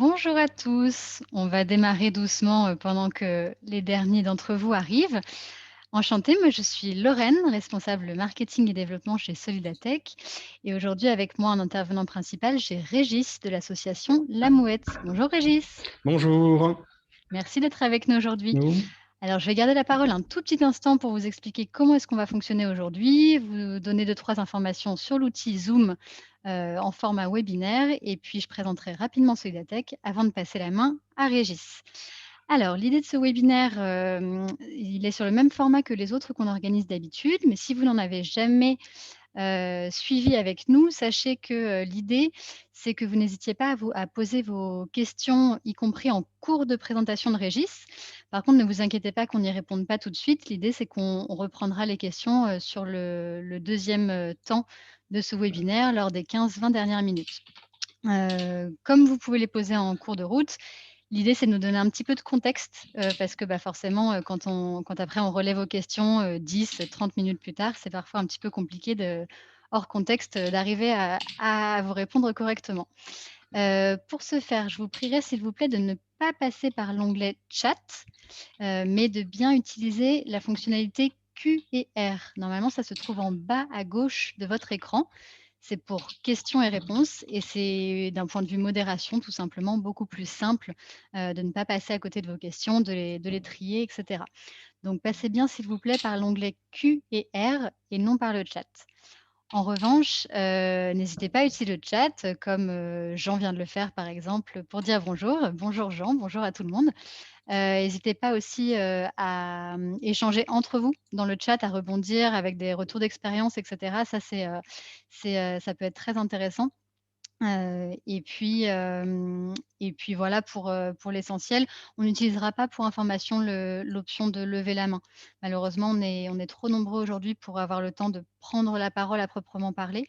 Bonjour à tous. On va démarrer doucement pendant que les derniers d'entre vous arrivent. Enchantée, moi je suis Lorraine, responsable marketing et développement chez Solidatech. Et aujourd'hui avec moi en intervenant principal, j'ai Régis de l'association La Mouette. Bonjour Régis. Bonjour. Merci d'être avec nous aujourd'hui. Nous. Alors, je vais garder la parole un tout petit instant pour vous expliquer comment est-ce qu'on va fonctionner aujourd'hui, vous donner deux, trois informations sur l'outil Zoom en format webinaire, et puis je présenterai rapidement Solidatech avant de passer la main à Régis. Alors, l'idée de ce webinaire, il est sur le même format que les autres qu'on organise d'habitude, mais si vous n'en avez jamais suivi avec nous, sachez que l'idée, c'est que vous n'hésitiez pas à poser vos questions, y compris en cours de présentation de Régis. Par contre, ne vous inquiétez pas qu'on n'y réponde pas tout de suite. L'idée, c'est qu'on reprendra les questions sur le deuxième temps de ce webinaire lors des 15-20 dernières minutes. Comme vous pouvez les poser en cours de route, l'idée, c'est de nous donner un petit peu de contexte parce que forcément, quand après on relève vos questions 10-30 minutes plus tard, c'est parfois un petit peu compliqué hors contexte d'arriver à vous répondre correctement. Pour ce faire, je vous prierai s'il vous plaît de ne pas passer par l'onglet chat, mais de bien utiliser la fonctionnalité Q et R. Normalement, ça se trouve en bas à gauche de votre écran. C'est pour questions et réponses et c'est d'un point de vue modération tout simplement beaucoup plus simple de ne pas passer à côté de vos questions, de les trier, etc. Donc passez bien s'il vous plaît par l'onglet Q et R et non par le chat. En revanche, n'hésitez pas à utiliser le chat comme Jean vient de le faire par exemple pour dire bonjour. Bonjour Jean, bonjour à tout le monde. N'hésitez pas aussi à échanger entre vous dans le chat, à rebondir avec des retours d'expérience, et cetera. Ça, ça peut être très intéressant. Et puis voilà pour l'essentiel. On n'utilisera pas pour information l'option de lever la main. Malheureusement, on est trop nombreux aujourd'hui pour avoir le temps de prendre la parole à proprement parler.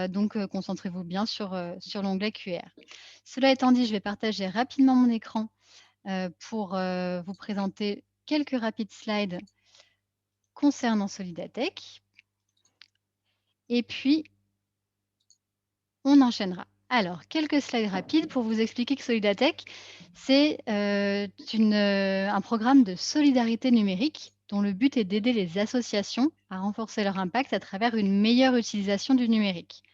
Donc concentrez-vous bien sur l'onglet QR. Cela étant dit, je vais partager rapidement mon écran pour vous présenter quelques rapides slides concernant Solidatech et puis on enchaînera. Alors, quelques slides rapides pour vous expliquer que Solidatech, c'est un programme de solidarité numérique dont le but est d'aider les associations à renforcer leur impact à travers une meilleure utilisation du numérique.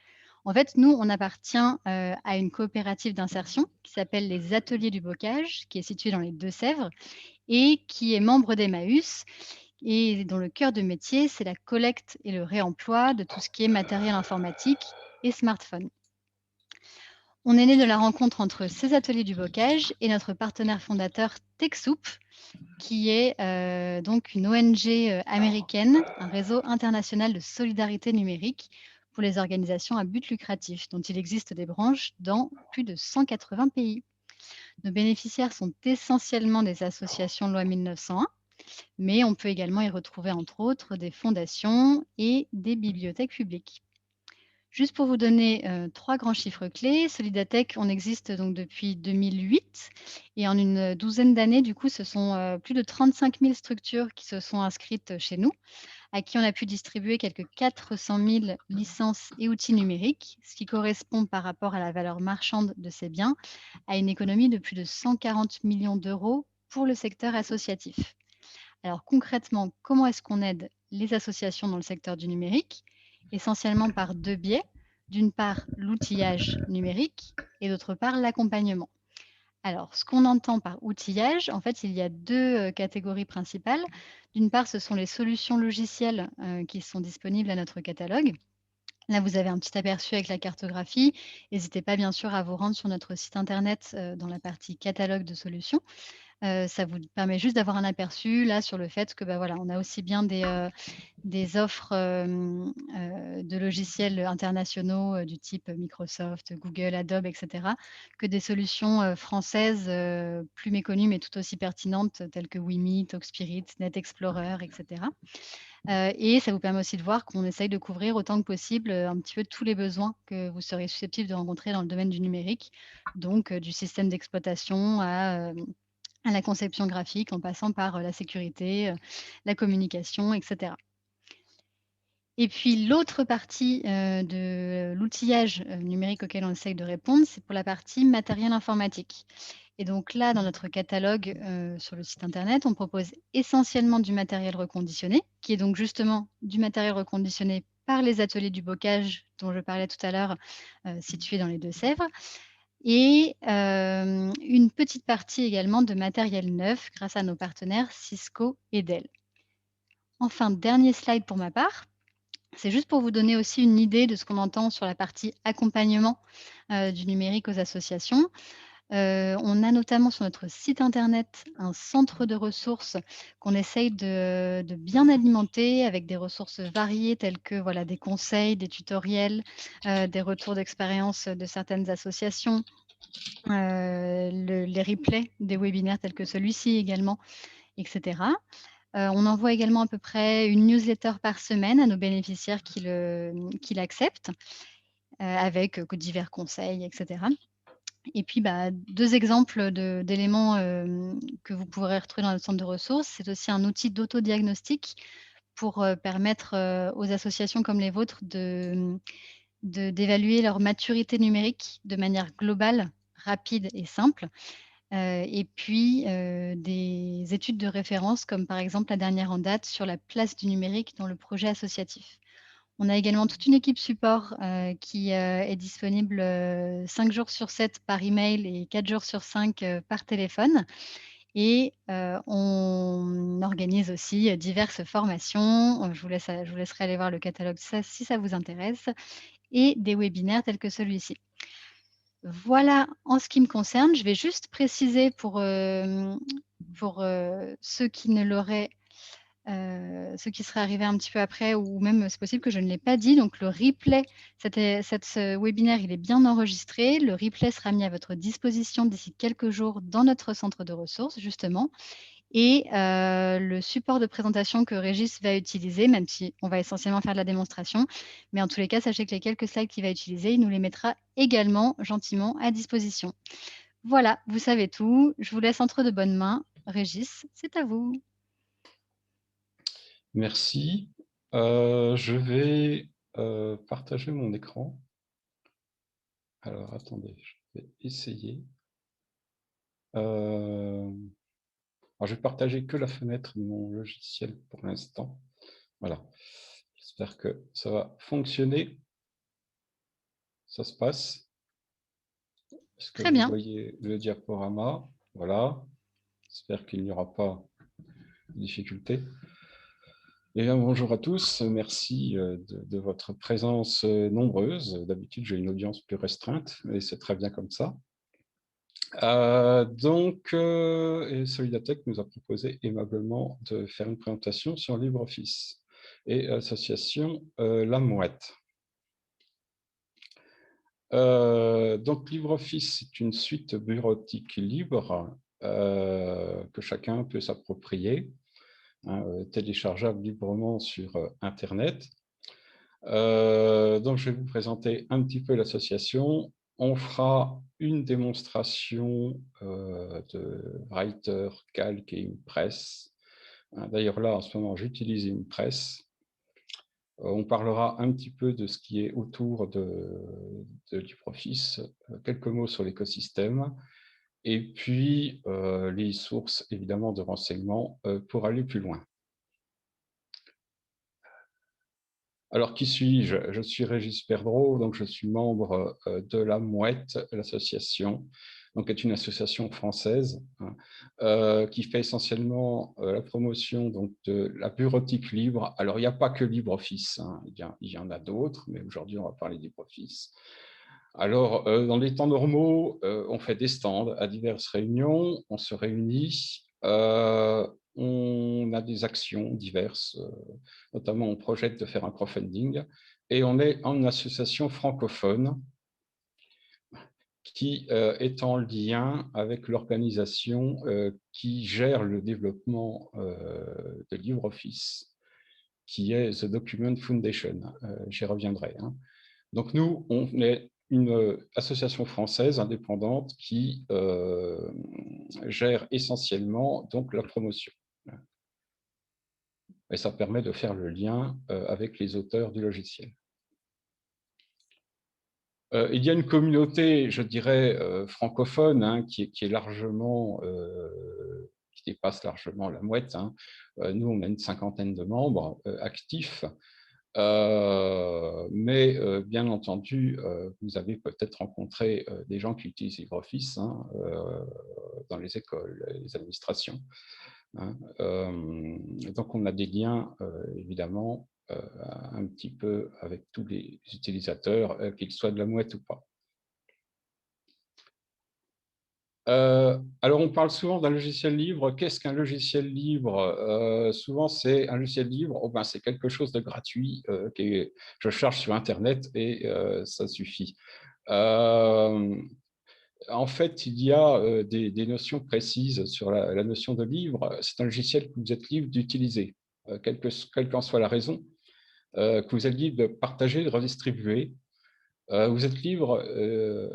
En fait, nous, on appartient à une coopérative d'insertion qui s'appelle les Ateliers du Bocage, qui est située dans les Deux-Sèvres et qui est membre d'Emmaüs et dont le cœur de métier, c'est la collecte et le réemploi de tout ce qui est matériel informatique et smartphone. On est né de la rencontre entre ces ateliers du bocage et notre partenaire fondateur TechSoup, qui est donc une ONG américaine, un réseau international de solidarité numérique pour les organisations à but lucratif, dont il existe des branches dans plus de 180 pays. Nos bénéficiaires sont essentiellement des associations loi 1901, mais on peut également y retrouver entre autres des fondations et des bibliothèques publiques. Juste pour vous donner 3 grands chiffres clés, Solidatech, on existe donc depuis 2008 et en une douzaine d'années, du coup, ce sont plus de 35 000 structures qui se sont inscrites chez nous, à qui on a pu distribuer quelques 400 000 licences et outils numériques, ce qui correspond par rapport à la valeur marchande de ces biens à une économie de plus de 140 millions d'euros pour le secteur associatif. Alors concrètement, comment est-ce qu'on aide les associations dans le secteur du numérique? Essentiellement par 2 biais. D'une part, l'outillage numérique et d'autre part, l'accompagnement. Alors, ce qu'on entend par outillage, en fait, il y a 2 catégories principales. D'une part, ce sont les solutions logicielles qui sont disponibles à notre catalogue. Là, vous avez un petit aperçu avec la cartographie. N'hésitez pas, bien sûr, à vous rendre sur notre site internet dans la partie catalogue de solutions. Ça vous permet juste d'avoir un aperçu là sur le fait que, voilà, on a aussi bien des offres, de logiciels internationaux, du type Microsoft, Google, Adobe et cetera, que des solutions, françaises, plus méconnues mais tout aussi pertinentes telles que Wimi, Talkspirit, NetExplorer et cetera. Et ça vous permet aussi de voir qu'on essaye de couvrir autant que possible, un petit peu tous les besoins que vous serez susceptibles de rencontrer dans le domaine du numérique. Donc, du système d'exploitation à la conception graphique en passant par la sécurité, la communication et cetera. Et puis l'autre partie, de l'outillage, numérique auquel on essaye de répondre, c'est pour la partie matériel informatique. Et donc là, dans notre catalogue, sur le site internet, on propose essentiellement du matériel reconditionné, qui est donc justement du matériel reconditionné par les ateliers du bocage dont je parlais tout à l'heure, situés dans les Deux-Sèvres et une petite partie également de matériel neuf grâce à nos partenaires Cisco et Dell. Enfin, dernier slide pour ma part, c'est juste pour vous donner aussi une idée de ce qu'on entend sur la partie accompagnement, du numérique aux associations. On a notamment sur notre site internet un centre de ressources qu'on essaye de bien alimenter avec des ressources variées telles que, voilà, des conseils, des tutoriels, des retours d'expérience de certaines associations, les replays des webinaires tels que celui-ci également, et cetera. On envoie également à peu près une newsletter par semaine à nos bénéficiaires qui l'acceptent, avec, divers conseils et cetera. Et puis, bah, 2 exemples d'éléments, que vous pourrez retrouver dans notre centre de ressources. C'est aussi un outil d'autodiagnostic pour, permettre, aux associations comme les vôtres d'évaluer leur maturité numérique de manière globale, rapide et simple. Et puis, des études de référence comme par exemple la dernière en date sur la place du numérique dans le projet associatif. On a également toute une équipe support, qui, est disponible, 5 jours sur 7 par email et 4 jours sur 5, par téléphone et on organise aussi, diverses formations. Je vous laisserai aller voir le catalogue ça si ça vous intéresse et des webinaires tels que celui-ci. Voilà en ce qui me concerne. Je vais juste préciser pour, ceux qui ne l'auraient ceux qui seraient arrivés un petit peu après ou même, c'est possible que je ne l'ai pas dit, donc le replay, ce webinaire, il est bien enregistré. Le replay sera mis à votre disposition d'ici quelques jours dans notre centre de ressources, justement et le support de présentation que Régis va utiliser, même si on va essentiellement faire de la démonstration, mais en tous les cas, sachez que les quelques slides qu'il va utiliser, il nous les mettra également gentiment à disposition. Voilà, vous savez tout. Je vous laisse entre de bonnes mains. Régis, c'est à vous. Merci. Je vais partager mon écran. Alors, attendez, je vais essayer. Alors, je vais partager que la fenêtre de mon logiciel pour l'instant. Voilà. J'espère que ça va fonctionner. Ça se passe. Est-ce que Très vous bien. voyez le diaporama? Voilà. J'espère qu'il n'y aura pas de difficulté. Eh bien, bonjour à tous. Merci de votre présence nombreuse. D'habitude, j'ai une audience plus restreinte, et c'est très bien comme ça. Et Solidatech nous a proposé aimablement de faire une présentation sur LibreOffice et l'association La Mouette. Donc LibreOffice, c'est une suite bureautique libre que chacun peut s'approprier, hein, téléchargeable librement sur Internet. Donc je vais vous présenter un petit peu l'association. On fera une démonstration de Writer, Calc et Impress. D'ailleurs, là, en ce moment, j'utilise Impress. On parlera un petit peu de ce qui est autour de LibreOffice, quelques mots sur l'écosystème, et puis les sources, évidemment, de renseignements pour aller plus loin. Alors, qui suis-je? Je suis Régis Perdreau, donc je suis membre de la Mouette, l'association, donc est une association française hein, qui fait essentiellement la promotion donc, de la bureautique libre. Alors, il n'y a pas que LibreOffice, hein, il y en a d'autres, mais aujourd'hui, on va parler de LibreOffice. Alors, dans les temps normaux, on fait des stands à diverses réunions, on se réunit, on a des actions diverses, notamment on projette de faire un crowdfunding, et on est en association francophone qui est en lien avec l'organisation qui gère le développement de LibreOffice, qui est The Document Foundation. J'y reviendrai. Hein. Donc nous, on est une association française indépendante qui gère essentiellement donc, la promotion. et ça permet de faire le lien avec les auteurs du logiciel. Il y a une communauté, je dirais, francophone, hein, qui est largement, qui dépasse largement la mouette, hein. Nous, on a une cinquantaine de membres actifs, mais bien entendu, vous avez peut-être rencontré des gens qui utilisent LibreOffice, hein, dans les écoles, les administrations, hein. Donc, on a des liens, évidemment, un petit peu avec tous les utilisateurs, qu'ils soient de la mouette ou pas. Alors, on parle souvent d'un logiciel libre. Qu'est-ce qu'un logiciel libre? Souvent, c'est un logiciel libre, oh ben, c'est quelque chose de gratuit je charge sur Internet et ça suffit. En fait, il y a des notions précises sur la notion de libre. C'est un logiciel que vous êtes libre d'utiliser, quelle qu'en soit la raison, que vous êtes libre de partager, de redistribuer. Vous êtes libre,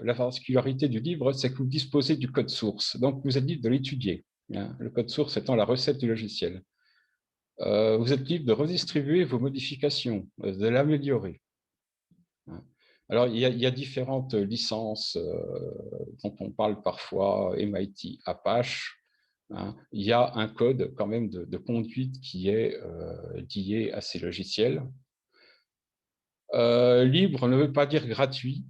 la particularité du livre, c'est que vous disposez du code source, donc vous êtes libre de l'étudier, hein, le code source étant la recette du logiciel. Vous êtes libre de redistribuer vos modifications, de l'améliorer, hein. Alors, il y a différentes licences dont on parle parfois, MIT, Apache, hein. Il y a un code quand même de conduite qui est lié à ces logiciels. Libre ne veut pas dire gratuit.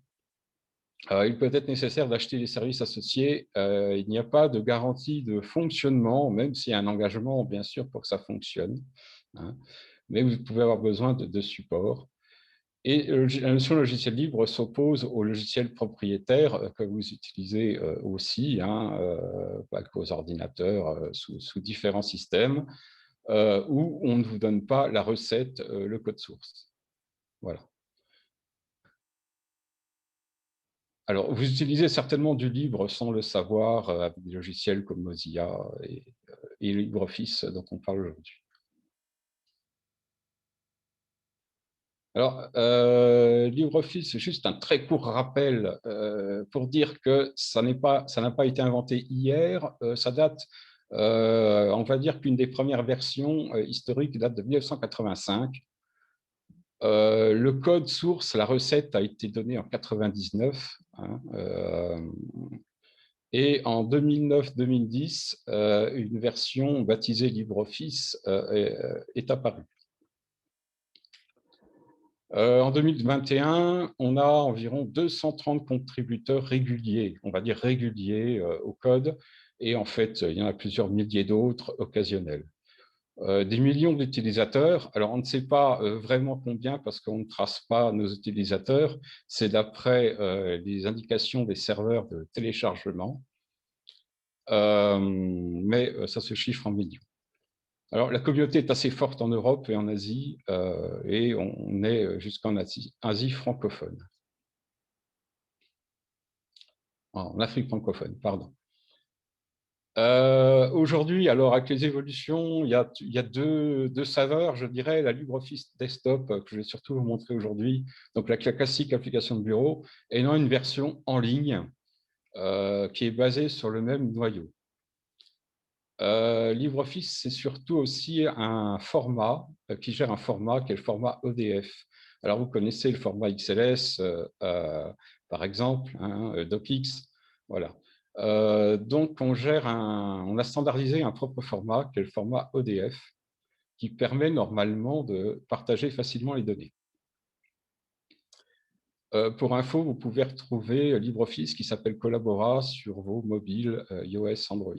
Il peut être nécessaire d'acheter les services associés. Il n'y a pas de garantie de fonctionnement, même s'il y a un engagement, bien sûr, pour que ça fonctionne, hein. Mais vous pouvez avoir besoin de support. Et la notion de logiciel libre s'oppose au logiciel propriétaire que vous utilisez aussi, hein, avec vos ordinateurs sous différents systèmes, où on ne vous donne pas la recette, le code source. Voilà. Alors, vous utilisez certainement du libre sans le savoir, avec des logiciels comme Mozilla et LibreOffice dont on parle aujourd'hui. Alors, LibreOffice, c'est juste un très court rappel pour dire que ça n'a pas été inventé hier. Ça date, on va dire qu'une des premières versions historiques date de 1985. Le code source, la recette a été donnée en 99, hein, et en 2009-2010, une version baptisée LibreOffice est apparue. En 2021, on a environ 230 contributeurs réguliers, on va dire réguliers au code, et en fait, il y en a plusieurs milliers d'autres occasionnels. Des millions d'utilisateurs, alors on ne sait pas vraiment combien parce qu'on ne trace pas nos utilisateurs, c'est d'après les indications des serveurs de téléchargement, mais ça se chiffre en millions. Alors, la communauté est assez forte en Europe et en Asie, et on est jusqu'en Asie francophone. En Afrique francophone, pardon. Aujourd'hui, alors avec les évolutions, il y a deux saveurs, je dirais, la LibreOffice Desktop, que je vais surtout vous montrer aujourd'hui, donc la classique application de bureau, et non une version en ligne qui est basée sur le même noyau. LibreOffice, c'est surtout aussi un format qui gère un format qui est le format EDF. Alors, vous connaissez le format XLS, par exemple, hein, DocX, voilà. Donc, on a standardisé un propre format qui est le format EDF, qui permet normalement de partager facilement les données. Pour info, vous pouvez retrouver LibreOffice qui s'appelle Collabora sur vos mobiles iOS, Android.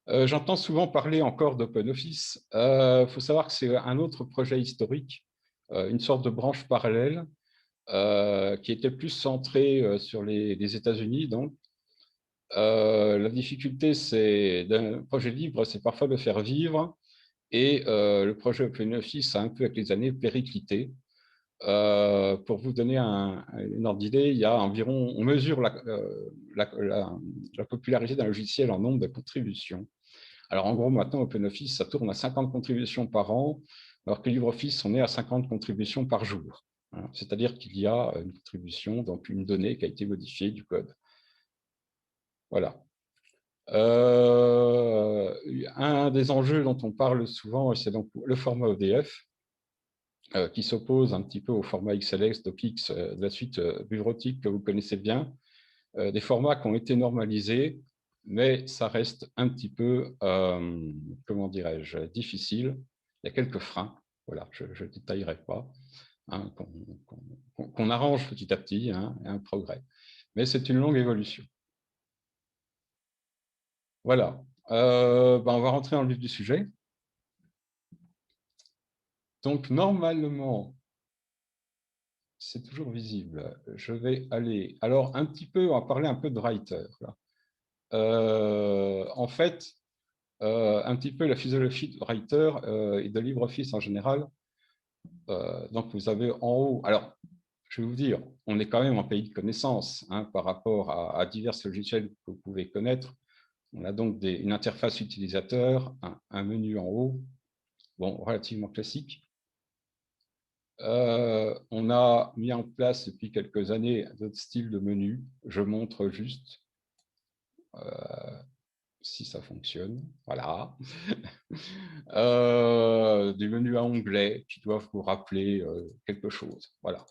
J'entends souvent parler encore d'OpenOffice. Il faut savoir que c'est un autre projet historique, une sorte de branche parallèle qui était plus centrée sur les États-Unis. Donc, la difficulté d'un projet libre, c'est parfois de faire vivre. Et le projet OpenOffice a un peu, avec les années, périclité. Pour vous donner une ordre d'idée, il y a environ, on mesure la popularité d'un logiciel en nombre de contributions. Alors, en gros, maintenant, OpenOffice, ça tourne à 50 contributions par an, alors que LibreOffice, on est à 50 contributions par jour. C'est-à-dire qu'il y a une contribution, donc une donnée qui a été modifiée du code. Voilà. Un des enjeux dont on parle souvent, c'est donc le format EDF, qui s'oppose un petit peu au format XLS, DocX, de la suite bureautique que vous connaissez bien, des formats qui ont été normalisés, mais ça reste un petit peu, comment dirais-je, difficile. Il y a quelques freins, voilà, je ne détaillerai pas, hein, qu'on arrange petit à petit, hein, un progrès. Mais c'est une longue évolution. Voilà. On va rentrer dans le vif du sujet. Donc, normalement, c'est toujours visible. Je vais aller... Alors, un petit peu, on va parler un peu de Writer. Là. En fait, un petit peu la physiologie de Writer et de LibreOffice en général. Donc, vous avez en haut... Alors, je vais vous dire, on est quand même en pays de connaissances hein, par rapport à divers logiciels que vous pouvez connaître. On a donc une interface utilisateur, un menu en haut, bon, relativement classique. On a mis en place depuis quelques années d'autres styles de menus. Je montre juste si ça fonctionne. Voilà. Des menus à onglets qui doivent vous rappeler quelque chose. Voilà.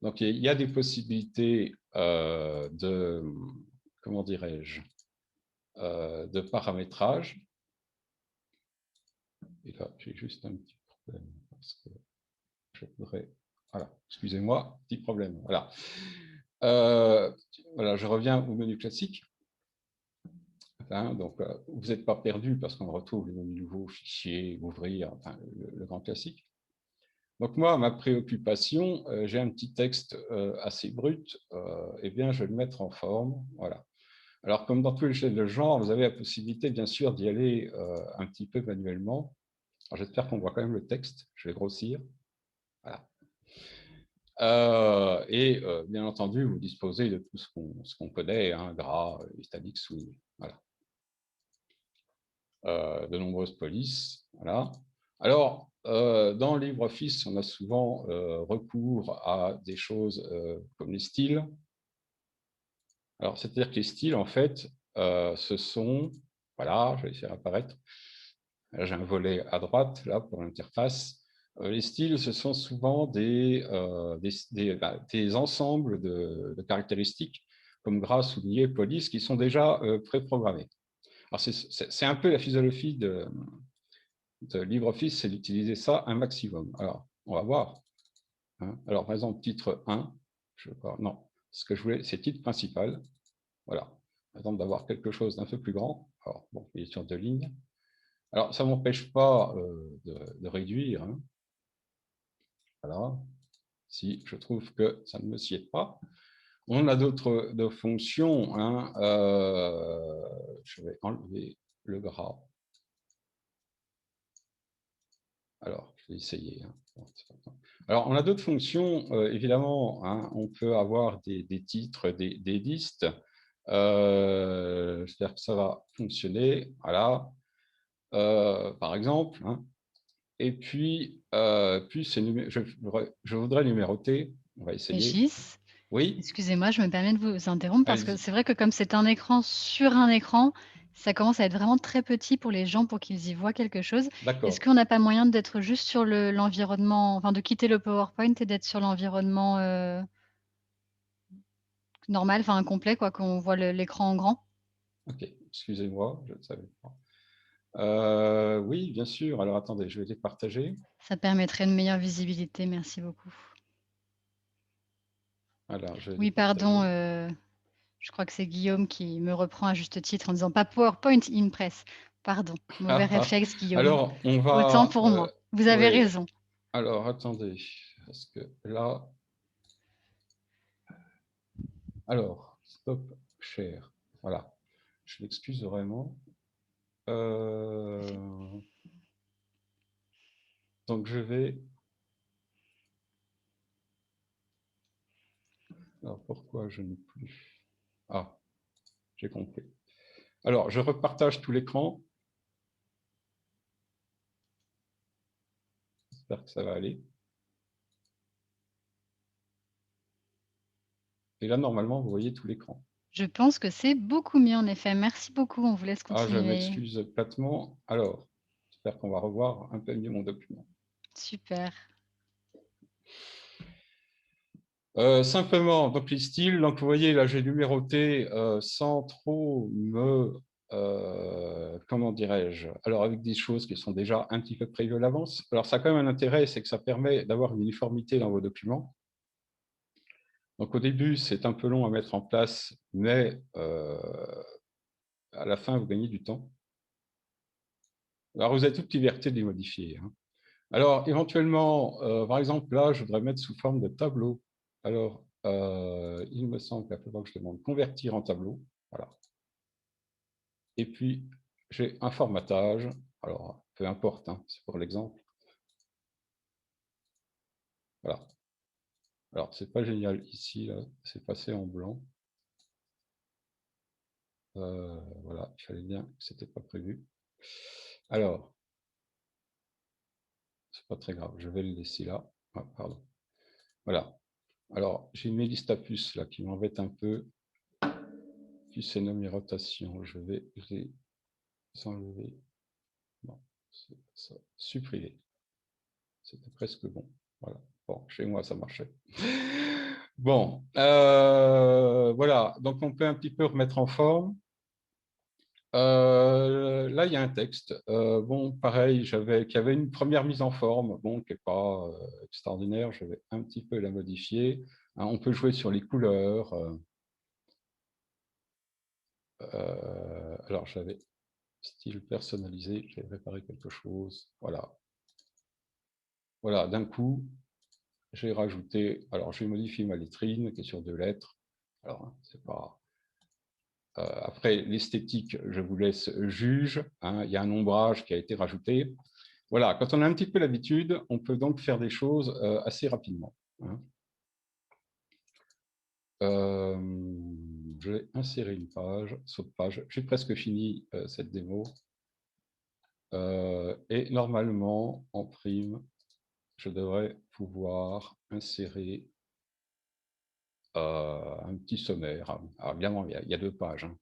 Donc, il y a des possibilités de, comment dirais-je, de paramétrage. Et là, j'ai juste un petit problème parce que je voudrais... Voilà, excusez-moi, petit problème. Voilà. Voilà, je reviens au menu classique. Hein, donc, vous n'êtes pas perdu parce qu'on retrouve le menu nouveau, fichier, ouvrir, enfin, le grand classique. Donc moi, ma préoccupation, j'ai un petit texte assez brut, eh bien, je vais le mettre en forme. Voilà. Alors, comme dans tous les chaînes de genre, vous avez la possibilité, bien sûr, d'y aller un petit peu manuellement. J'espère qu'on voit quand même le texte. Je vais grossir. Voilà. Bien entendu, vous disposez de tout ce qu'on connaît, hein, gras, italique, souligné. Voilà. De nombreuses polices. Voilà. Alors, dans LibreOffice, on a souvent recours à des choses comme les styles. Alors, c'est-à-dire que les styles, en fait, ce sont, voilà, je vais les faire apparaître. J'ai un volet à droite, là, pour l'interface. Les styles, ce sont souvent des ensembles de caractéristiques, comme gras, souligné, police, qui sont déjà préprogrammés. Alors, c'est un peu la physiologie de LibreOffice, c'est d'utiliser ça un maximum. Alors, on va voir. Hein. Alors, par exemple, titre 1, je vais voir, non, ce que je voulais, c'est titre principal. Voilà. Par exemple, d'avoir quelque chose d'un peu plus grand. Alors, bon, il est sur 2 lignes. Alors, ça ne m'empêche pas de réduire. Hein. Voilà. Si je trouve que ça ne me sied pas. On a d'autres fonctions. Hein. Je vais enlever le gras. Alors, je vais essayer. Hein. Alors, on a d'autres fonctions. Évidemment, hein, on peut avoir des titres, des listes. J'espère que ça va fonctionner. Voilà. Par exemple. Hein. Et puis, je voudrais numéroter. On va essayer. Régis, Oui, excusez-moi, je me permets de vous interrompre parce que allez-y. c'est vrai que comme c'est un écran sur un écran, ça commence à être vraiment très petit pour les gens pour qu'ils y voient quelque chose. Est-ce D'accord. qu'on n'a pas moyen d'être juste sur l'environnement, enfin de quitter le PowerPoint et d'être sur l'environnement normal, enfin complet, quoi, qu'on voit l'écran en grand? OK. Excusez-moi, je ne savais pas. Oui, bien sûr. Alors, attendez, je vais les partager. Ça permettrait une meilleure visibilité, merci beaucoup. Alors, je vais les Oui, pardon, partager. je crois que c'est Guillaume qui me reprend à juste titre en disant: «Pas PowerPoint, Impress». Pardon, mauvais réflexe Guillaume. Alors, on Autant va... pour moi. Vous avez oui. raison. Alors, attendez. Parce que là... Alors, stop share. Voilà. Je m'excuse vraiment. Donc, je vais... Alors, pourquoi je n'ai plus... Ah, j'ai compris. Alors, je repartage tout l'écran. J'espère que ça va aller. Et là, normalement, vous voyez tout l'écran. Je pense que c'est beaucoup mieux en effet. Merci beaucoup, on vous laisse Ah, je continuer. m'excuse platement. Alors, j'espère qu'on va revoir un peu mieux mon document. Super. Simplement, donc les styles, donc vous voyez là j'ai numéroté sans trop me, comment dirais-je, alors avec des choses qui sont déjà un petit peu prévues à l'avance. Alors ça a quand même un intérêt, c'est que ça permet d'avoir une uniformité dans vos documents. Donc au début c'est un peu long à mettre en place, mais à la fin vous gagnez du temps. Alors vous avez toute liberté de les modifier, hein. Alors éventuellement, par exemple là je voudrais mettre sous forme de tableau. Alors il me semble qu'il va falloir que je demande convertir en tableau. Voilà. Et puis, j'ai un formatage. Alors, peu importe, hein, c'est pour l'exemple. Voilà. Alors, c'est pas génial ici, c'est passé en blanc. Voilà, il fallait bien que c'était pas prévu. Alors, c'est pas très grave, je vais le laisser là. Ah, pardon. Voilà. Alors, j'ai mes listes à puces là qui m'embêtent un peu. Puces et numérotation, je vais les enlever. Non, c'est ça. Supprimer. C'était presque bon. Voilà. Bon, chez moi, ça marchait. Bon, voilà. Donc, on peut un petit peu remettre en forme. Là, il y a un texte. Bon, pareil, qui avait une première mise en forme, bon, qui n'est pas extraordinaire. Je vais un petit peu la modifier, hein. On peut jouer sur les couleurs. Alors, j'avais style personnalisé. J'ai préparé quelque chose. Voilà. Voilà, d'un coup, j'ai rajouté, alors j'ai modifié ma lettrine qui est sur 2 lettres. Alors, hein, c'est pas. Après, l'esthétique, je vous laisse juge, hein. Il y a un ombrage qui a été rajouté. Voilà, quand on a un petit peu l'habitude, on peut donc faire des choses assez rapidement, hein. Je vais insérer une page, saute page. J'ai presque fini cette démo. Et normalement, en prime, je devrais pouvoir insérer un petit sommaire. Alors évidemment, il y a 2 pages, hein.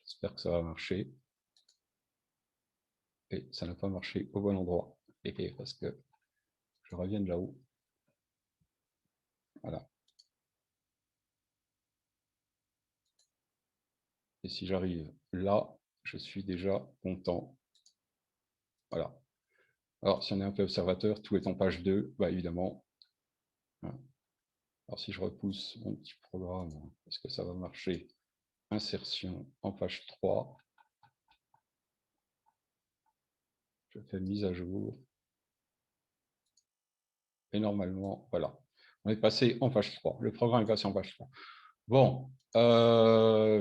J'espère que ça va marcher. Et ça n'a pas marché au bon endroit. Et parce que je reviens de là-haut. Voilà. Et si j'arrive là, je suis déjà content. Voilà. Alors, si on est un peu observateur, tout est en page 2, bah, évidemment. Hein. Alors, si je repousse mon petit programme, est-ce que ça va marcher? Insertion en page 3. Je fais mise à jour. Et normalement, voilà. On est passé en page 3. Le programme est passé en page 3. Bon,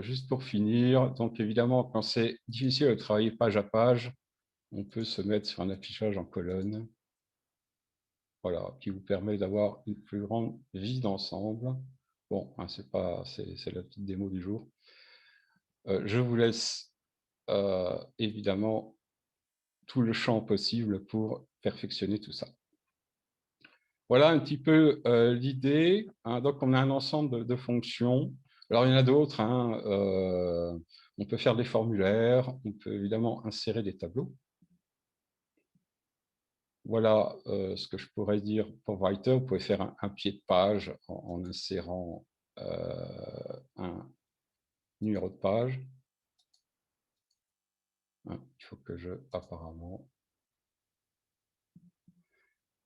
juste pour finir, donc évidemment, quand c'est difficile de travailler page à page, on peut se mettre sur un affichage en colonne, voilà, qui vous permet d'avoir une plus grande vue d'ensemble. Bon, hein, c'est la petite démo du jour. Je vous laisse évidemment tout le champ possible pour perfectionner tout ça. Voilà un petit peu l'idée, hein. Donc, on a un ensemble de fonctions. Alors, il y en a d'autres, hein. On peut faire des formulaires, on peut évidemment insérer des tableaux. Voilà ce que je pourrais dire pour Writer. Vous pouvez faire un pied de page en insérant un numéro de page. Hein, il faut que je, apparemment,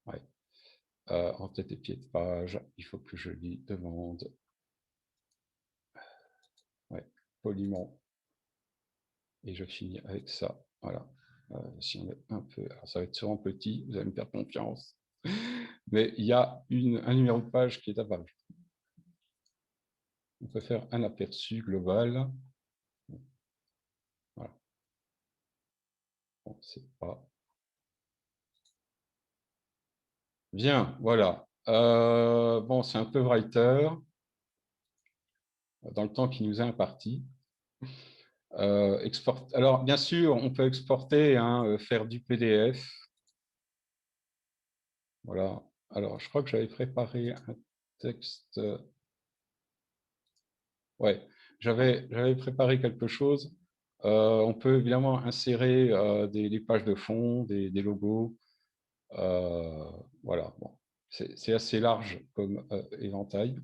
ouais, en tête et pied de page, il faut que je lui demande, ouais, poliment. Et je finis avec ça. Voilà. Si on est un peu, alors ça va être sûrement petit, vous allez me faire confiance. Mais il y a un numéro de page qui est apparu. On peut faire un aperçu global. Voilà. Bon, c'est pas. Bien, voilà. Bon, c'est un peu writer dans le temps qui nous est imparti. Alors, bien sûr, on peut exporter, hein, faire du PDF. Voilà. Alors, je crois que j'avais préparé un texte. Ouais, j'avais préparé quelque chose. On peut évidemment insérer des pages de fond, des logos. Voilà, bon. C'est assez large comme éventail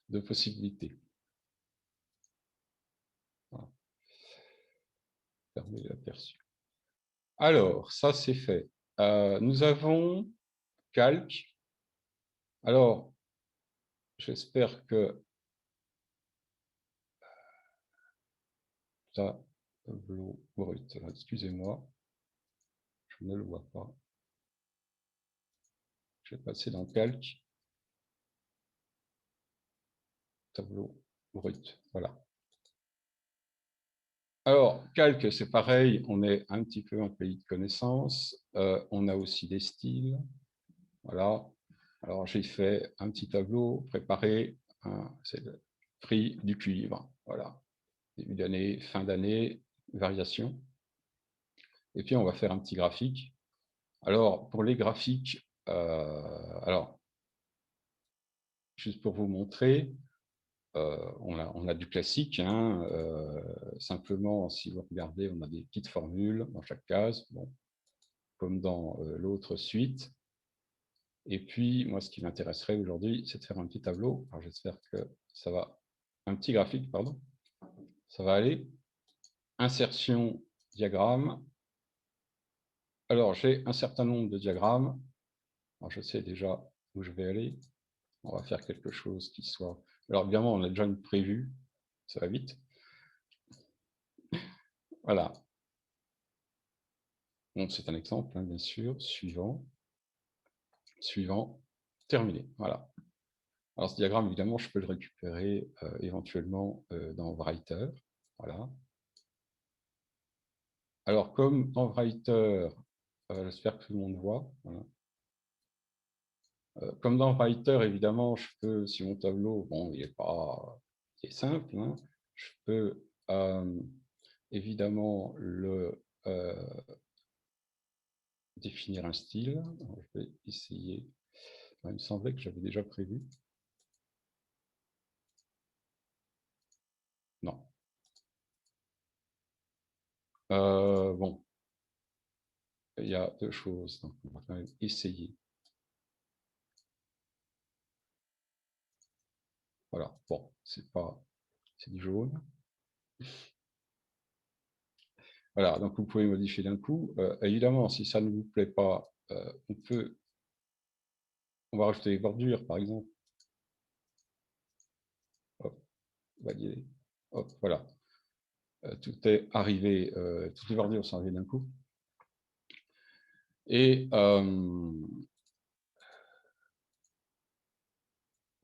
de possibilités. Voilà. Fermer l'aperçu. Alors, ça c'est fait. Nous avons Calque. Alors, j'espère que ça, tableau brut. Excusez-moi, je ne le vois pas. Je vais passer dans Calque. Tableau brut. Voilà. Alors, Calque, c'est pareil, on est un petit peu un pays de connaissances. On a aussi des styles. Voilà. Alors, j'ai fait un petit tableau préparé. C'est le prix du cuivre. Voilà. Début d'année, fin d'année, variation. Et puis, on va faire un petit graphique. Alors, pour les graphiques, alors, juste pour vous montrer, on a du classique. Hein, simplement, si vous regardez, on a des petites formules dans chaque case, bon, comme dans l'autre suite. Et puis, moi, ce qui m'intéresserait aujourd'hui, c'est de faire un petit tableau. Alors, j'espère que ça va. Un petit graphique, pardon. Ça va aller. Insertion, diagramme. Alors, j'ai un certain nombre de diagrammes. Alors, je sais déjà où je vais aller. On va faire quelque chose qui soit... Alors, évidemment, on a déjà une prévue. Ça va vite. Voilà. Bon, c'est un exemple, hein, bien sûr. Suivant. Suivant. Terminé. Voilà. Alors, ce diagramme, évidemment, je peux le récupérer éventuellement dans Writer. Voilà. Alors, comme dans Writer, j'espère que tout le monde voit. Voilà. Comme dans Writer, évidemment, je peux, si mon tableau, bon, il est simple, hein, je peux évidemment définir un style. Alors, je vais essayer. Il me semblait que j'avais déjà prévu. Non. Bon, il y a deux choses. Donc, on va quand même essayer. Voilà. Bon, c'est du jaune. Voilà, donc vous pouvez modifier d'un coup. Évidemment, si ça ne vous plaît pas, on va rajouter des bordures, par exemple. Hop, valider. Hop, voilà. Tout est arrivé, toutes les bordures sont arrivées d'un coup. Et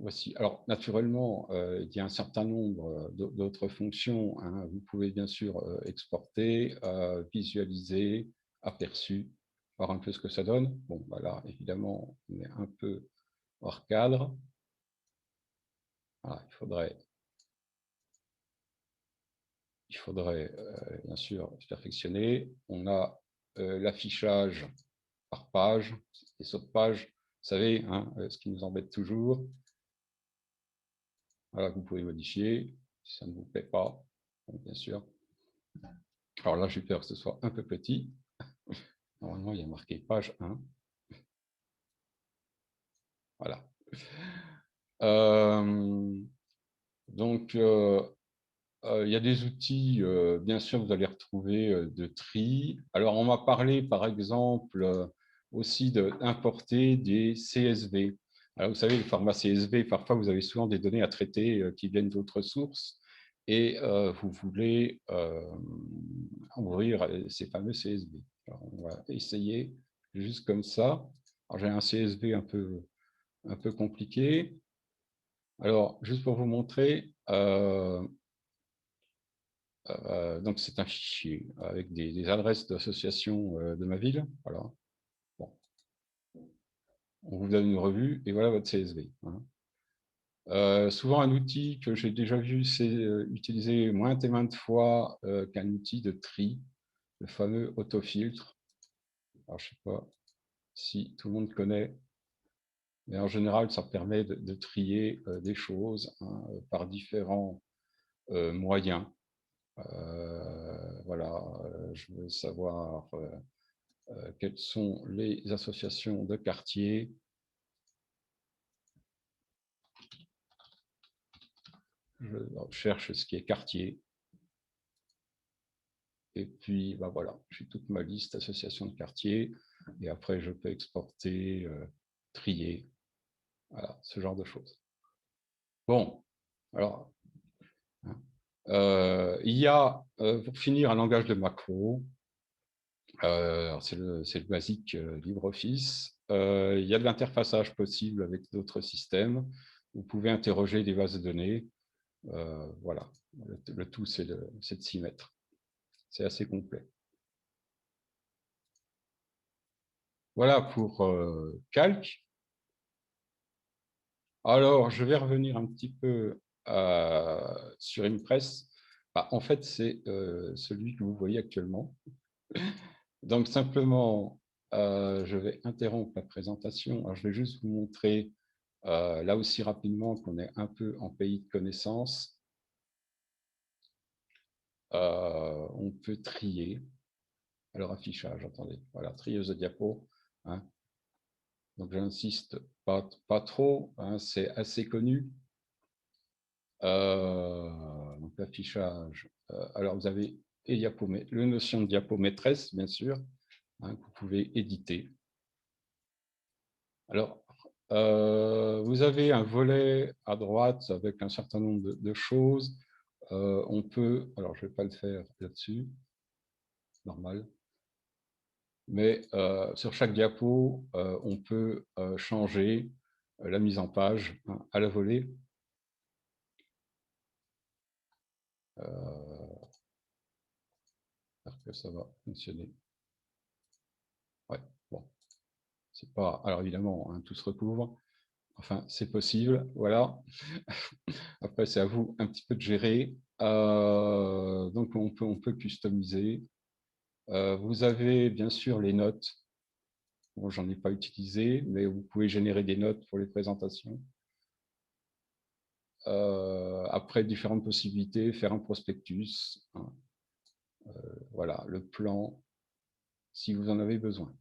voici. Alors, naturellement, il y a un certain nombre d'autres fonctions. Hein. Vous pouvez bien sûr exporter, visualiser, aperçu, voir un peu ce que ça donne. Bon, voilà, évidemment, on est un peu hors cadre. Voilà, il faudrait bien sûr se perfectionner. On a l'affichage par page, les sauts de page, vous savez, hein, ce qui nous embête toujours. Voilà, vous pouvez modifier, si ça ne vous plaît pas, donc, bien sûr. Alors là, j'ai peur que ce soit un peu petit. Normalement, il y a marqué page 1. Voilà. Donc, il y a des outils, bien sûr, vous allez retrouver de tri. Alors, on m'a parlé, par exemple, aussi d'importer des CSV. Alors, vous savez, le format CSV, parfois, vous avez souvent des données à traiter qui viennent d'autres sources et vous voulez ouvrir ces fameux CSV. Alors, on va essayer juste comme ça. Alors, j'ai un CSV un peu compliqué. Alors, juste pour vous montrer, donc c'est un fichier avec des adresses d'associations de ma ville. Voilà. Bon. On vous donne une revue et voilà votre CSV. Hein. Souvent, un outil que j'ai déjà vu c'est utilisé maintes et maintes fois qu'un outil de tri, le fameux autofiltre. Alors, je ne sais pas si tout le monde connaît. Et en général, ça permet de trier des choses, hein, par différents moyens. Voilà, je veux savoir quelles sont les associations de quartier. Je cherche ce qui est quartier. Et puis, ben voilà, j'ai toute ma liste associations de quartier. Et après, je peux exporter, trier, voilà, ce genre de choses. Bon, alors, hein, il y a, pour finir, un langage de macro. C'est le basique LibreOffice. Il y a de l'interfaçage possible avec d'autres systèmes. Vous pouvez interroger des bases de données. Voilà, le tout, c'est de s'y mettre. C'est assez complet. Voilà pour Calc. Alors, je vais revenir un petit peu sur Impress. Bah, en fait, c'est celui que vous voyez actuellement. Donc, simplement, je vais interrompre la présentation. Alors, je vais juste vous montrer, là aussi rapidement, qu'on est un peu en pays de connaissances. On peut trier. Alors, affichage, attendez. Voilà, trieuse de diapo. Hein. Donc, j'insiste pas trop. Hein, c'est assez connu. Donc, l'affichage. Alors, vous avez le notion de diapo maîtresse, bien sûr, hein, que vous pouvez éditer. Alors, vous avez un volet à droite avec un certain nombre de choses. On peut, alors je ne vais pas le faire là-dessus, normal, mais sur chaque diapo, on peut changer la mise en page, hein, à la volée. J'espère que ça va fonctionner. Ouais, bon, c'est pas. Alors évidemment, hein, tout se recouvre. Enfin, c'est possible, voilà. Après, c'est à vous un petit peu de gérer. Donc, on peut customiser. Vous avez bien sûr les notes. Bon, j'en ai pas utilisé, mais vous pouvez générer des notes pour les présentations. Après, différentes possibilités, faire un prospectus. Hein. Voilà, le plan, si vous en avez besoin.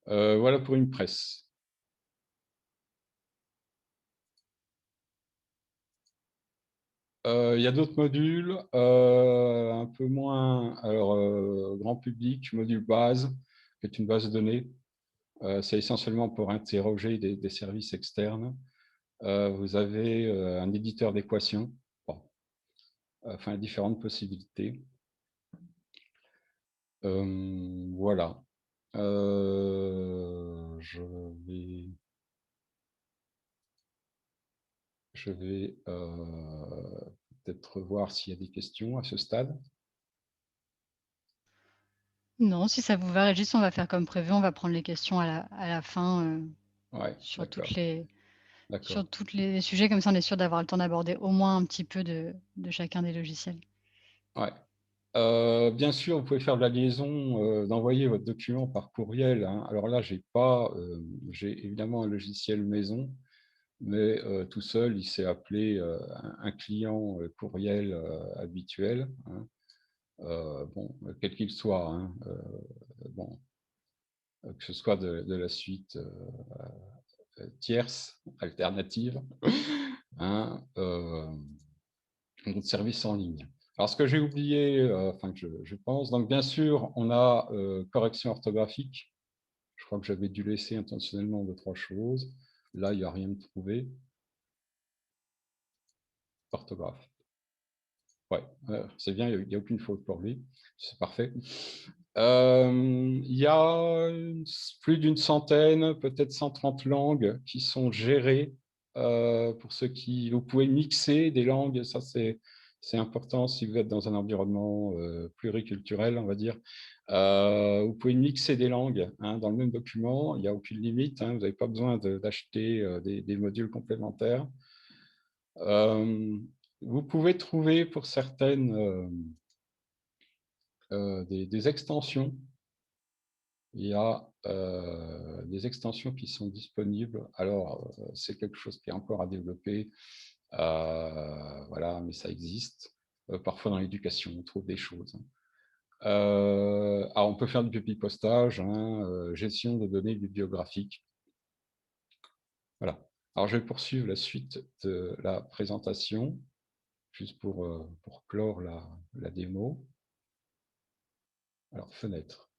Voilà pour une presse. Il y a d'autres modules, un peu moins, alors, grand public, module base, qui est une base de données. C'est essentiellement pour interroger des services externes. Vous avez un éditeur d'équations, bon, enfin différentes possibilités. Voilà. Je vais peut-être voir s'il y a des questions à ce stade. Non, si ça vous va, Régis, on va faire comme prévu, on va prendre les questions à la fin, Ouais, sur d'accord, sur d'accord. toutes les sujets, comme ça on est sûr d'avoir le temps d'aborder au moins un petit peu de chacun des logiciels. Ouais. Bien sûr, vous pouvez faire de la liaison, d'envoyer votre document par courriel. Hein. Alors là, j'ai évidemment un logiciel maison, mais tout seul, il s'est appelé un client courriel habituel. Hein. Bon, quel qu'il soit. Hein. Bon, que ce soit de la suite tierce, alternative, hein, de service en ligne. Alors, ce que j'ai oublié, enfin, que je pense, donc bien sûr, on a correction orthographique. Je crois que j'avais dû laisser intentionnellement 2-3 choses. Là, il n'y a rien de trouvé. Orthographe. Ouais, c'est bien, il n'y a aucune faute pour lui. C'est parfait. Il y a plus d'une centaine, peut-être 130 langues qui sont gérées. Pour ceux qui, vous pouvez mixer des langues, ça c'est important si vous êtes dans un environnement pluriculturel, on va dire. Vous pouvez mixer des langues, hein, dans le même document, il n'y a aucune limite, hein, vous n'avez pas besoin d'acheter des modules complémentaires. Vous pouvez trouver pour certaines des extensions il y a des extensions qui sont disponibles. Alors, c'est quelque chose qui est encore à développer, voilà, mais ça existe. Parfois dans l'éducation, on trouve des choses. Alors, on peut faire du publipostage, hein, gestion de données bibliographiques. Voilà. Alors, je vais poursuivre la suite de la présentation, juste pour clore la démo. Alors, fenêtre.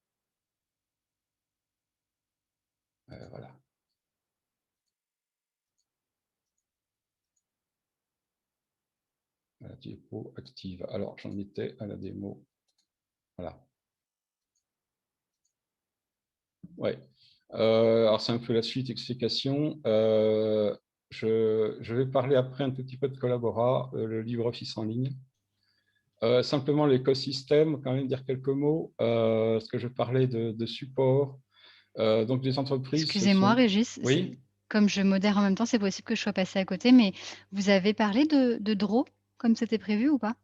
Voilà. La diapo active. Alors, j'en étais à la démo. Voilà. Ouais. Alors, c'est un peu la suite, explication. Je vais parler après un petit peu de Collabora, le LibreOffice en ligne. Simplement l'écosystème, quand même dire quelques mots, parce que je parlais de support. Donc, les entreprises, ce Excusez-moi sont... Régis, Oui, comme je modère en même temps, c'est possible que je sois passée à côté, mais vous avez parlé de Draw comme c'était prévu ou pas?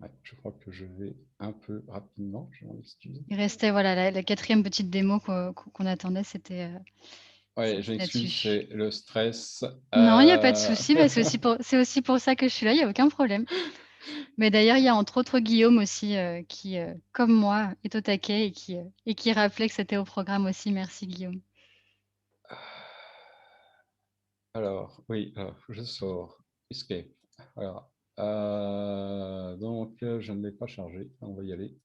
ouais, je crois que je vais un peu rapidement, je m'en excuse. Il restait voilà la 4e petite démo qu'on attendait, Ouais, je c'était m'excuse, là-dessus. c'est le stress. Non, il y a pas de souci, bah, c'est aussi pour ça que je suis là, il y a aucun problème. Mais d'ailleurs, il y a entre autres Guillaume aussi, qui, comme moi, est au taquet et qui rappelait que c'était au programme aussi. Merci Guillaume. Alors, oui, alors, je sors. Escape. Voilà. Donc, je ne l'ai pas chargé. On va y aller.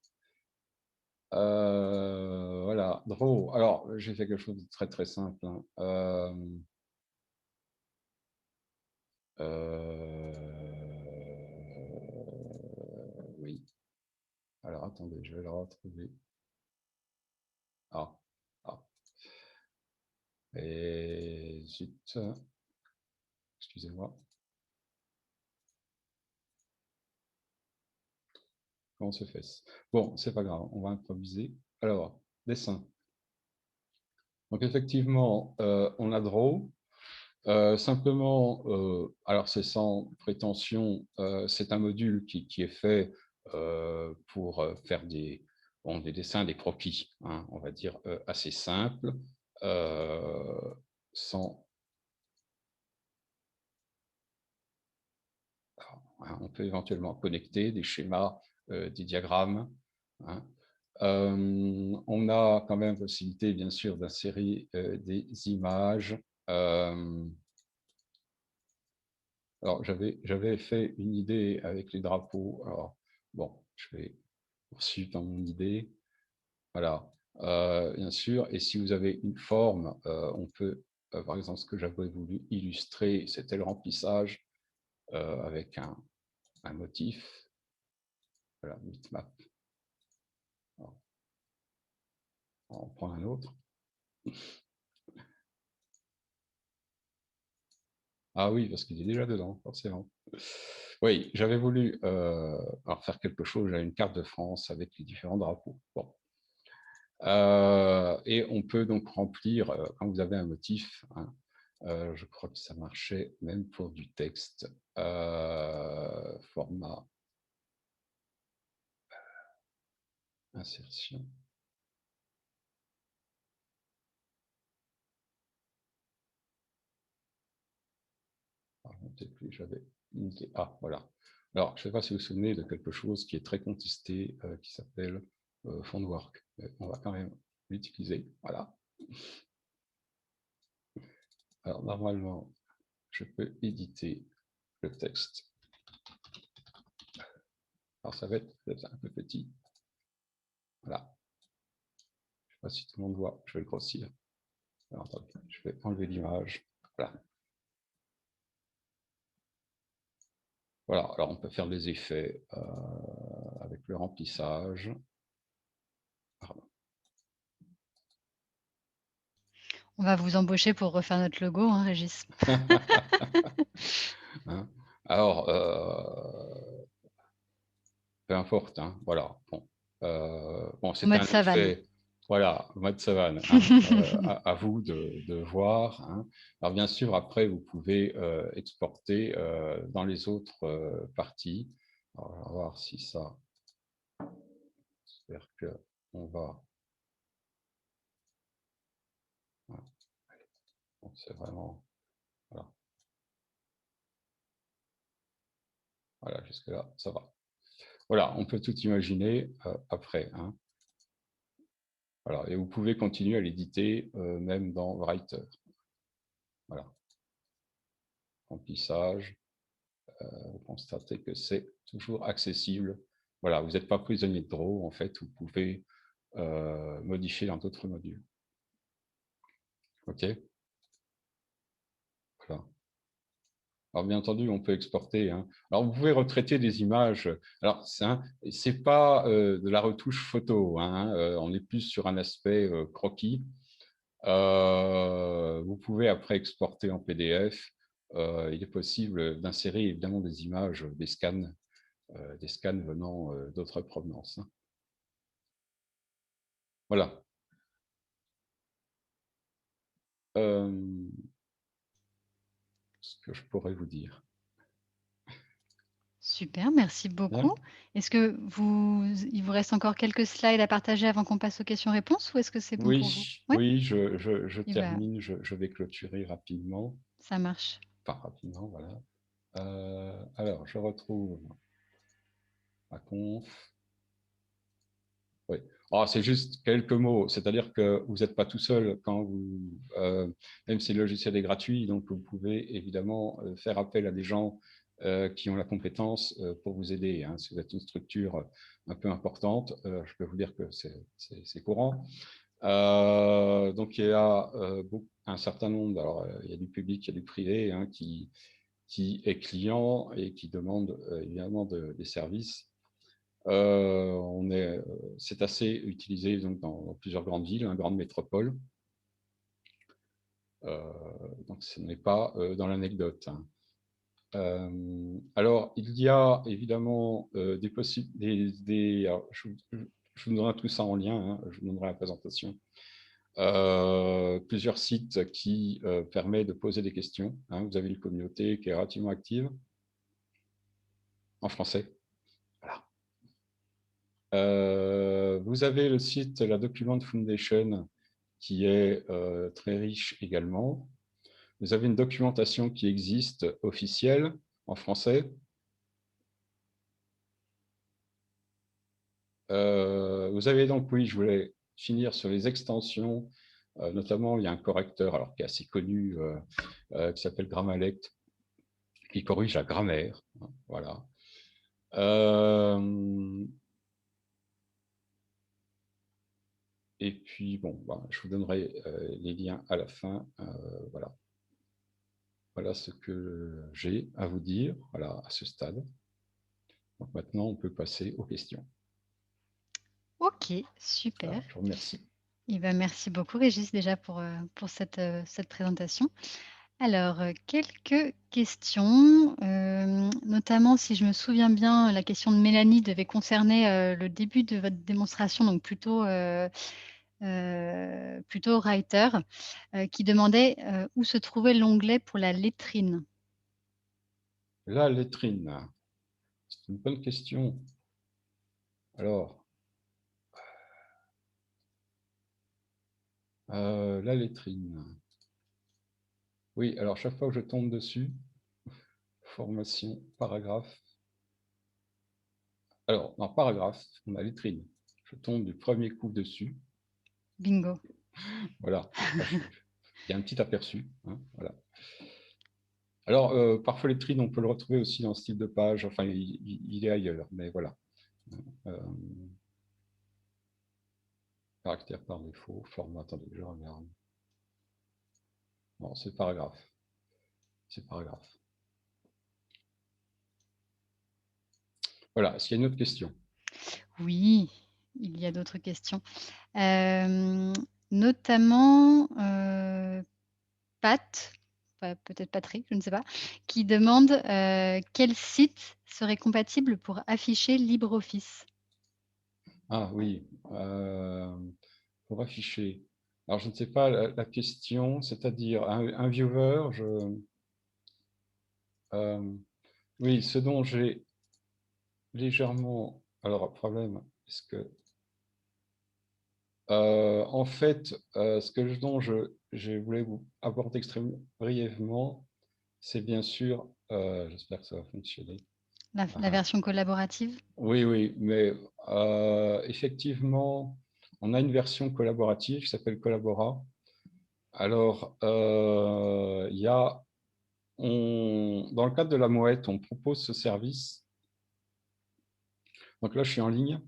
Voilà. Draw. Alors, j'ai fait quelque chose de très très simple, hein. Oui. Alors, attendez, je vais le retrouver. Ah. Ah. Et zut. Excusez-moi. Comment se fait-ce? Bon, c'est pas grave, on va improviser. Alors, dessin. Donc, effectivement, on a Draw. Simplement, alors c'est sans prétention, c'est un module qui est fait pour faire bon, des dessins, des croquis, hein, on va dire assez simples, sans... Hein, on peut éventuellement connecter des schémas, des diagrammes, hein. On a quand même possibilité, bien sûr, d'insérer des images. Alors, j'avais fait une idée avec les drapeaux. Alors, bon, je vais poursuivre dans mon idée. Voilà, bien sûr. Et si vous avez une forme, on peut, par exemple, ce que j'avais voulu illustrer, c'était le remplissage avec un motif. Voilà, bitmap. Alors, on prend un autre. Ah oui, parce qu'il est déjà dedans, forcément. Oui, j'avais voulu alors faire quelque chose. J'avais une carte de France avec les différents drapeaux. Bon. Et on peut donc remplir, quand vous avez un motif, hein, je crois que ça marchait même pour du texte, format insertion. Ah, peut-être plus, j'avais une idée. Ah, voilà. Alors, je ne sais pas si vous vous souvenez de quelque chose qui est très contesté, qui s'appelle Fontwork. On va quand même l'utiliser. Voilà. Alors, normalement, je peux éditer le texte. Alors, ça va être peut-être un peu petit. Voilà. Je ne sais pas si tout le monde voit. Je vais le grossir. Alors, attendez, je vais enlever l'image. Voilà. Voilà. Alors, on peut faire des effets avec le remplissage. Pardon. On va vous embaucher pour refaire notre logo, hein, Régis. Hein. Alors, peu importe, hein, voilà. Bon, bon En c'est mode un savane. effet, voilà, mode savane, hein, à vous de voir, hein. Alors, bien sûr, après, vous pouvez exporter dans les autres parties. Alors, on va voir si ça... J'espère qu'on va... Donc, c'est vraiment... Voilà, voilà jusque-là, ça va. Voilà, on peut tout imaginer après. Hein. Voilà, et vous pouvez continuer à l'éditer même dans Writer. Voilà, remplissage, vous constatez que c'est toujours accessible. Voilà, vous n'êtes pas prisonnier de Draw, en fait, vous pouvez modifier dans d'autres modules. OK. Voilà. Alors, bien entendu, on peut exporter. Hein. Alors, vous pouvez retraiter des images. Alors, c'est pas de la retouche photo. Hein. On est plus sur un aspect croquis. Vous pouvez après exporter en PDF. Il est possible d'insérer évidemment des images, des scans venant d'autres provenances. Hein. Voilà. Ce que je pourrais vous dire. Super, merci Bien. beaucoup. Est-ce que il vous reste encore quelques slides à partager avant qu'on passe aux questions-réponses ou est-ce que c'est bon pour vous? Oui, Oui? oui, je Eh ben, termine, je vais clôturer rapidement. ça marche. Enfin, rapidement, voilà. Alors, je retrouve ma conf. Oui. Oh, c'est juste quelques mots, c'est-à-dire que vous n'êtes pas tout seul quand vous, même si le logiciel est gratuit, donc vous pouvez évidemment faire appel à des gens qui ont la compétence pour vous aider. Hein. Si vous êtes une structure un peu importante, je peux vous dire que c'est courant. Donc il y a un certain nombre, alors il y a du public, il y a du privé, hein, qui est client et qui demande évidemment des services. C'est assez utilisé donc, dans plusieurs grandes villes, grandes métropoles. Donc ce n'est pas dans l'anecdote. Hein. Alors, il y a évidemment des possibilités. Je vous donnerai tout ça en lien, hein, je vous donnerai la présentation. Plusieurs sites qui permettent de poser des questions. Hein. Vous avez une communauté qui est relativement active en français. Voilà. Vous avez le site la Document Foundation qui est très riche également. Vous avez une documentation qui existe officielle en français. Vous avez donc, oui, je voulais finir sur les extensions. Notamment, il y a un correcteur alors, qui est assez connu, qui s'appelle Grammalect, qui corrige la grammaire. Hein, voilà. Et puis, bon, bah, je vous donnerai les liens à la fin. Voilà. Voilà ce que j'ai à vous dire voilà, à ce stade. Donc maintenant, on peut passer aux questions. OK, super. Alors, je vous remercie. Eh ben, merci beaucoup Régis déjà pour cette présentation. Alors, quelques questions, notamment si je me souviens bien, la question de Mélanie devait concerner, le début de votre démonstration, donc plutôt writer, qui demandait, où se trouvait l'onglet pour la lettrine? La lettrine, c'est une bonne question. Alors, la lettrine. Oui, alors chaque fois que je tombe dessus, formation, paragraphe. Alors, dans paragraphe, on a lettrine. Je tombe du premier coup dessus. Bingo. Voilà. Il y a un petit aperçu. Hein, voilà. Alors, parfois, lettrine, on peut le retrouver aussi dans le style de page. Enfin, il est ailleurs, mais voilà. Euh, caractère par défaut, format, attendez, je regarde. Bon, c'est paragraphe. C'est paragraphe. Voilà, est-ce qu'il y a une autre question? Oui, il y a d'autres questions. Notamment, Pat, peut-être Patrick, je ne sais pas, qui demande, quel site serait compatible pour afficher LibreOffice? Ah oui, pour afficher. Alors, je ne sais pas la question, c'est-à-dire un viewer, oui, ce dont j'ai légèrement... Alors, un problème, est-ce que... en fait, dont je voulais vous aborder extrêmement brièvement, c'est bien sûr, j'espère que ça va fonctionner. La version collaborative? Oui, oui, mais effectivement, on a une version collaborative qui s'appelle Collabora. Alors, dans le cadre de la Mouette, on propose ce service. Donc là, je suis en ligne,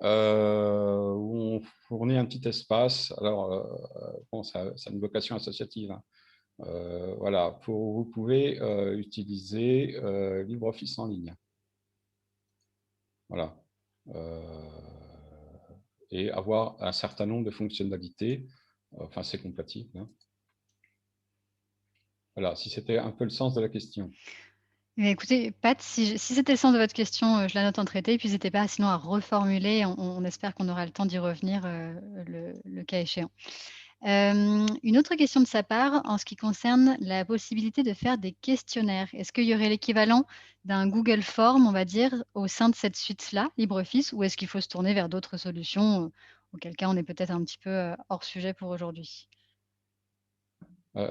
où on fournit un petit espace. Alors, bon, ça a une vocation associative, hein. Voilà, vous pouvez utiliser LibreOffice en ligne. Voilà. Et avoir un certain nombre de fonctionnalités. Enfin, c'est compatible, hein. Voilà, si c'était un peu le sens de la question. Eh écoutez, Pat, si c'était le sens de votre question, je la note en traité, puis n'hésitez pas sinon à reformuler. On espère qu'on aura le temps d'y revenir, le cas échéant. Une autre question de sa part, en ce qui concerne la possibilité de faire des questionnaires. Est-ce qu'il y aurait l'équivalent d'un Google Form, on va dire, au sein de cette suite-là, LibreOffice, ou est-ce qu'il faut se tourner vers d'autres solutions, auquel cas on est peut-être un petit peu, hors sujet pour aujourd'hui?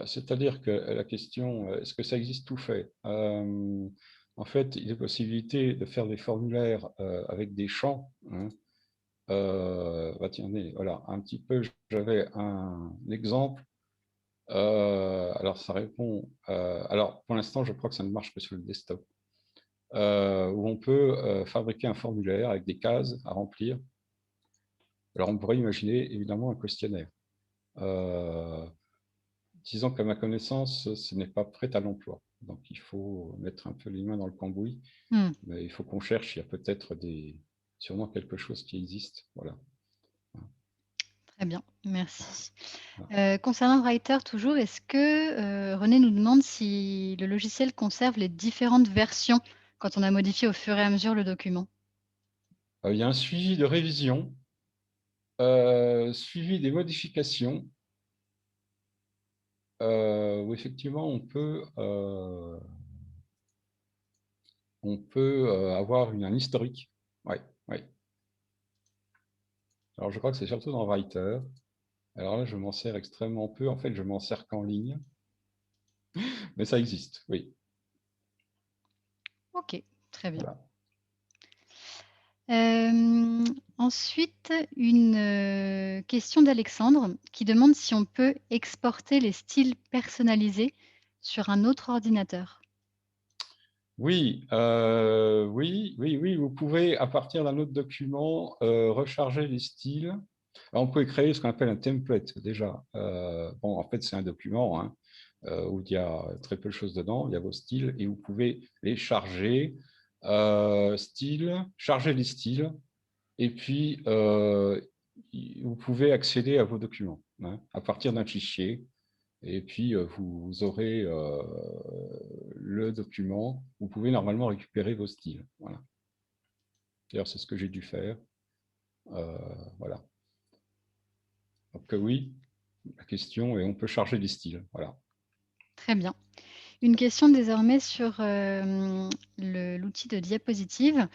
C'est-à-dire que la question, est-ce que ça existe tout fait? En fait, il y a possibilité de faire des formulaires avec des champs, hein. Bah, tiens, voilà, un petit peu, j'avais un exemple. Alors, ça répond. Alors, pour l'instant, je crois que ça ne marche que sur le desktop, où on peut fabriquer un formulaire avec des cases à remplir. Alors, on pourrait imaginer évidemment un questionnaire. Disons qu'à ma connaissance, ce n'est pas prêt à l'emploi. Donc, il faut mettre un peu les mains dans le cambouis, Mmh, mais il faut qu'on cherche. Il y a peut-être sûrement quelque chose qui existe. Voilà. très bien, merci. Voilà. Concernant Writer toujours, est-ce que, René nous demande si le logiciel conserve les différentes versions quand on a modifié au fur et à mesure le document? Il y a un suivi de révision, suivi des modifications, où effectivement on peut avoir un historique. Ouais, ouais. Alors, je crois que c'est surtout dans Writer. Alors là, je m'en sers extrêmement peu. En fait, je m'en sers qu'en ligne, mais ça existe, oui. OK, très bien. Voilà. Ensuite, une, question d'Alexandre qui demande si on peut exporter les styles personnalisés sur un autre ordinateur. Oui, oui, oui, oui, vous pouvez, à partir d'un autre document, recharger les styles. Alors, on peut créer ce qu'on appelle un template déjà. Bon, en fait, c'est un document, hein, où il y a très peu de choses dedans. Il y a vos styles et vous pouvez les charger. Charger les styles et puis vous pouvez accéder à vos documents, hein, à partir d'un fichier. Et puis, vous aurez le document. Vous pouvez normalement récupérer vos styles. Voilà. D'ailleurs, c'est ce que j'ai dû faire. Voilà. Donc oui, la question est, on peut charger des styles. Voilà. Très bien. Une question désormais sur, l'outil de diapositive,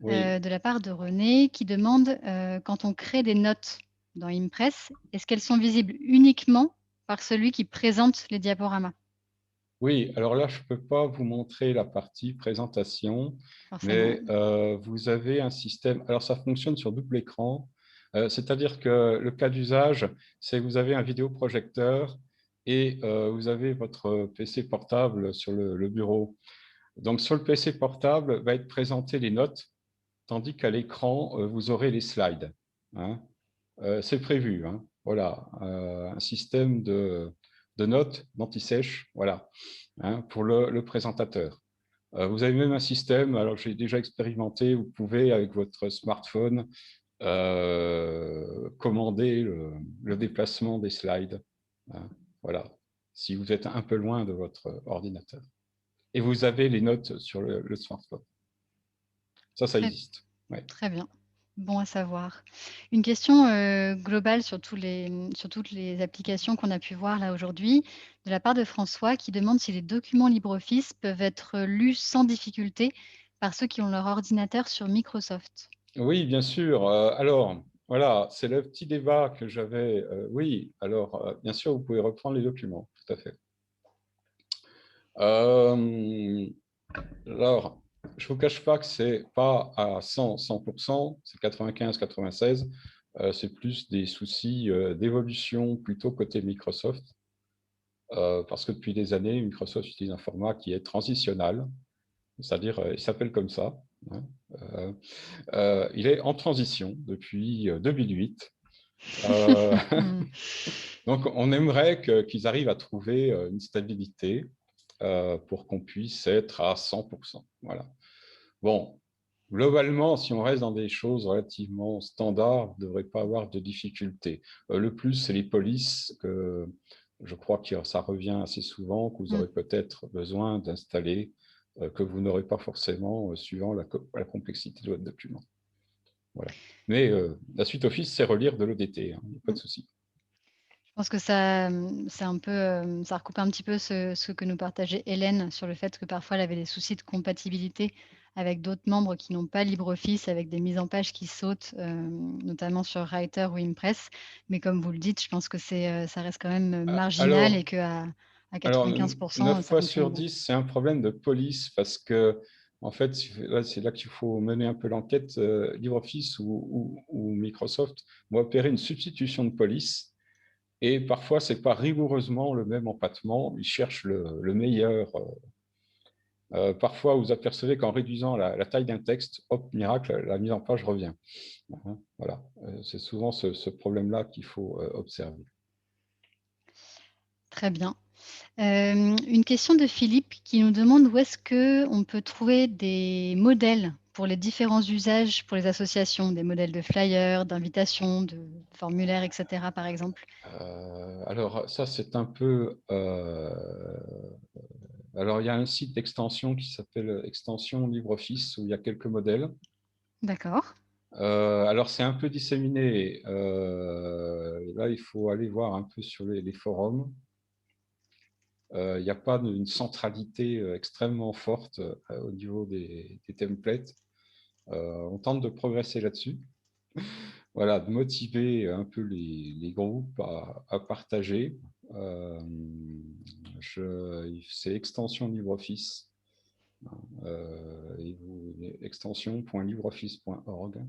Oui, de la part de René qui demande, quand on crée des notes dans Impress, est-ce qu'elles sont visibles uniquement par celui qui présente les diaporamas? oui. Alors là, je ne peux pas vous montrer la partie présentation, Forcément, mais vous avez un système. Alors, ça fonctionne sur double écran. C'est-à-dire que le cas d'usage, c'est que vous avez un vidéoprojecteur et vous avez votre PC portable sur le bureau. Donc, sur le PC portable, va être présentées les notes, tandis qu'à l'écran, vous aurez les slides, hein. C'est prévu, hein. Voilà, un système de notes d'anti-sèche, voilà, hein, pour le présentateur. Vous avez même un système, alors j'ai déjà expérimenté, vous pouvez, avec votre smartphone, commander le déplacement des slides, hein, voilà, si vous êtes un peu loin de votre ordinateur. Et vous avez les notes sur le smartphone. Ça très existe. Ouais. très bien. Bon à savoir. Une question, globale sur sur toutes les applications qu'on a pu voir là aujourd'hui, de la part de François qui demande si les documents LibreOffice peuvent être lus sans difficulté par ceux qui ont leur ordinateur sur Microsoft. Oui, bien sûr. Alors, voilà, c'est le petit débat que j'avais. Oui, alors, bien sûr, vous pouvez reprendre les documents, tout à fait. Alors, je ne vous cache pas que ce n'est pas à 100%, c'est 95-96. C'est plus des soucis d'évolution plutôt côté Microsoft. Parce que depuis des années, Microsoft utilise un format qui est transitionnel, c'est-à-dire, il s'appelle comme ça, hein. Il est en transition depuis 2008. Mmh. Donc, on aimerait qu'ils arrivent à trouver une stabilité pour qu'on puisse être à 100%. Voilà. Bon, globalement, si on reste dans des choses relativement standards, on ne devrait pas avoir de difficultés. Le plus, c'est les polices, que je crois que ça revient assez souvent, que vous Mmh. aurez peut-être besoin d'installer, que vous n'aurez pas forcément suivant la complexité de votre document. Voilà. Mais la suite Office, c'est relire de l'ODT, hein, il n'y a pas de Mmh. souci. Je pense que ça, c'est un peu, ça recoupe un petit peu ce que nous partageait Hélène sur le fait que parfois elle avait des soucis de compatibilité avec d'autres membres qui n'ont pas LibreOffice, avec des mises en page qui sautent, notamment sur Writer ou Impress. Mais comme vous le dites, je pense que ça reste quand même marginal et Alors, qu'à à Alors, 95 9 ça fois fonctionne sur bien. 10, c'est un problème de police parce que, en fait, c'est là qu'il faut mener un peu l'enquête. LibreOffice ou Microsoft vont opérer une substitution de police et parfois, ce n'est pas rigoureusement le même empattement. Ils cherchent le meilleur. Parfois, vous apercevez qu'en réduisant la taille d'un texte, hop, miracle, la mise en page revient. Voilà. C'est souvent ce problème-là qu'il faut observer. Très bien. Une question de Philippe qui nous demande où est-ce qu'on peut trouver des modèles pour les différents usages pour les associations, des modèles de flyers, d'invitations, de formulaires, et cetera, par exemple? Alors, ça, c'est un peu. Alors, il y a un site d'extension qui s'appelle Extension LibreOffice où il y a quelques modèles. D'accord. Alors, c'est un peu disséminé. Là, il faut aller voir un peu sur les forums. Il n'y a pas une centralité extrêmement forte au niveau des templates. On tente de progresser là-dessus. Voilà, de motiver un peu les groupes à partager. C'est extension LibreOffice. Extension.libreoffice.org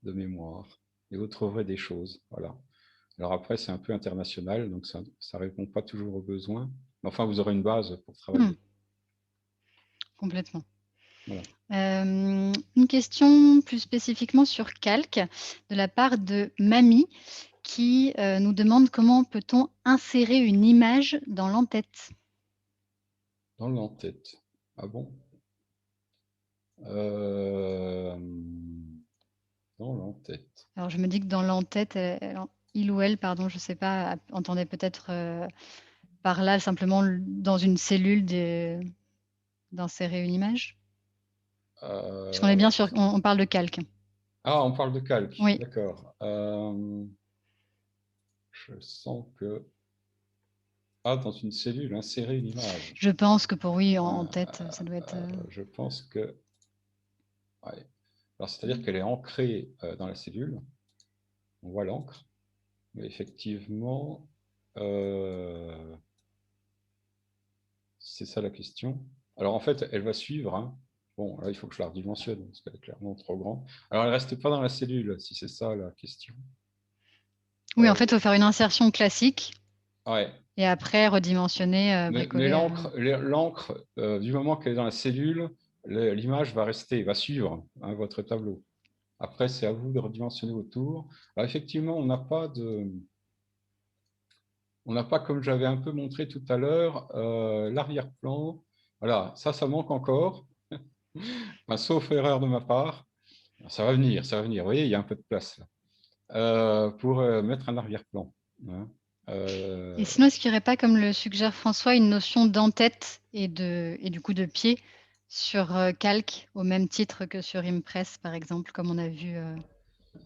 de mémoire. Et vous trouverez des choses. Voilà. Alors après, c'est un peu international, donc ça ne répond pas toujours aux besoins. Mais enfin, vous aurez une base pour Mmh, travailler. complètement. Voilà. Une question plus spécifiquement sur Calc de la part de Mamie qui, nous demande comment peut-on insérer une image dans l'en-tête? Dans l'en-tête. Ah bon? euh, Dans l'en-tête. Alors je me dis que dans l'en-tête, il ou elle, pardon, je ne sais pas, entendait peut-être, par là simplement dans une cellule d'insérer une image? Puisqu'on est Euh, bien sûr, on parle de calque. Ah, on parle de calque, Oui, d'accord. Je sens que... Ah, dans une cellule, insérer une image. je pense que pour oui, en Euh, tête, ça doit être, je pense que... Ouais. Alors, c'est-à-dire qu'elle est ancrée dans la cellule. On voit l'encre. Mais effectivement, c'est ça la question. Alors, en fait, elle va suivre, hein. Bon, là, il faut que je la redimensionne, parce qu'elle est clairement trop grande. Alors, elle ne reste pas dans la cellule, si c'est ça la question. oui, en fait, il faut faire une insertion classique Ouais. et après redimensionner, Mais bricoler, l'encre, du moment qu'elle est dans la cellule, l'image va rester, va suivre, hein, votre tableau. Après, c'est à vous de redimensionner autour. Alors, effectivement, on n'a pas, comme j'avais un peu montré tout à l'heure, l'arrière-plan. Voilà, ça manque encore, enfin, sauf erreur de ma part. Ça va venir, ça va venir. Vous voyez, il y a un peu de place là, pour mettre un arrière-plan, hein. et sinon, est-ce qu'il n'y aurait pas, comme le suggère François, une notion d'en-tête et du coup de pied sur, Calc, au même titre que sur Impress, par exemple, comme on a vu,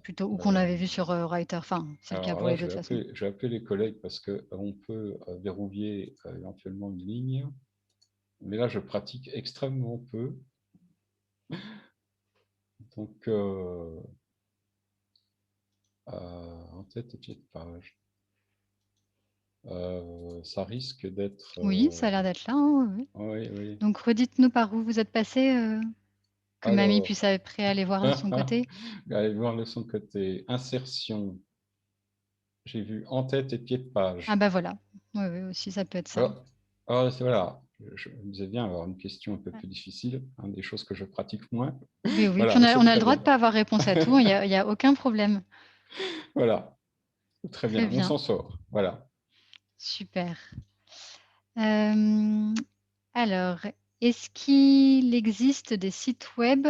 plutôt ou qu'on Euh, avait vu sur, Writer? Enfin, c'est le cas alors pour là, les 2 de toute façon. je vais appeler les collègues parce qu'on peut verrouiller éventuellement une ligne. Mais là, je pratique extrêmement peu. Donc, En tête et pied de page. Ça risque d'être... Oui, ça a l'air d'être là, hein, oui, oui. oui, oui. Donc redites-nous par où vous êtes passé, que mamie Alors, puisse après aller voir de son côté. allez voir de son côté. Insertion. J'ai vu en tête et pied de Ah page. bah voilà. Oui, oui, aussi ça peut être ça. Alors, voilà, je me disais bien avoir une question un peu plus difficile, hein, des choses que je pratique moins. Mais oui, puis Voilà, mais c'est on a le très droit de bien. pas avoir réponse à tout, il y a aucun problème. Voilà, très Très bien, on bien, s'en sort. Voilà. super. Hem, alors, est-ce qu'il existe des sites web,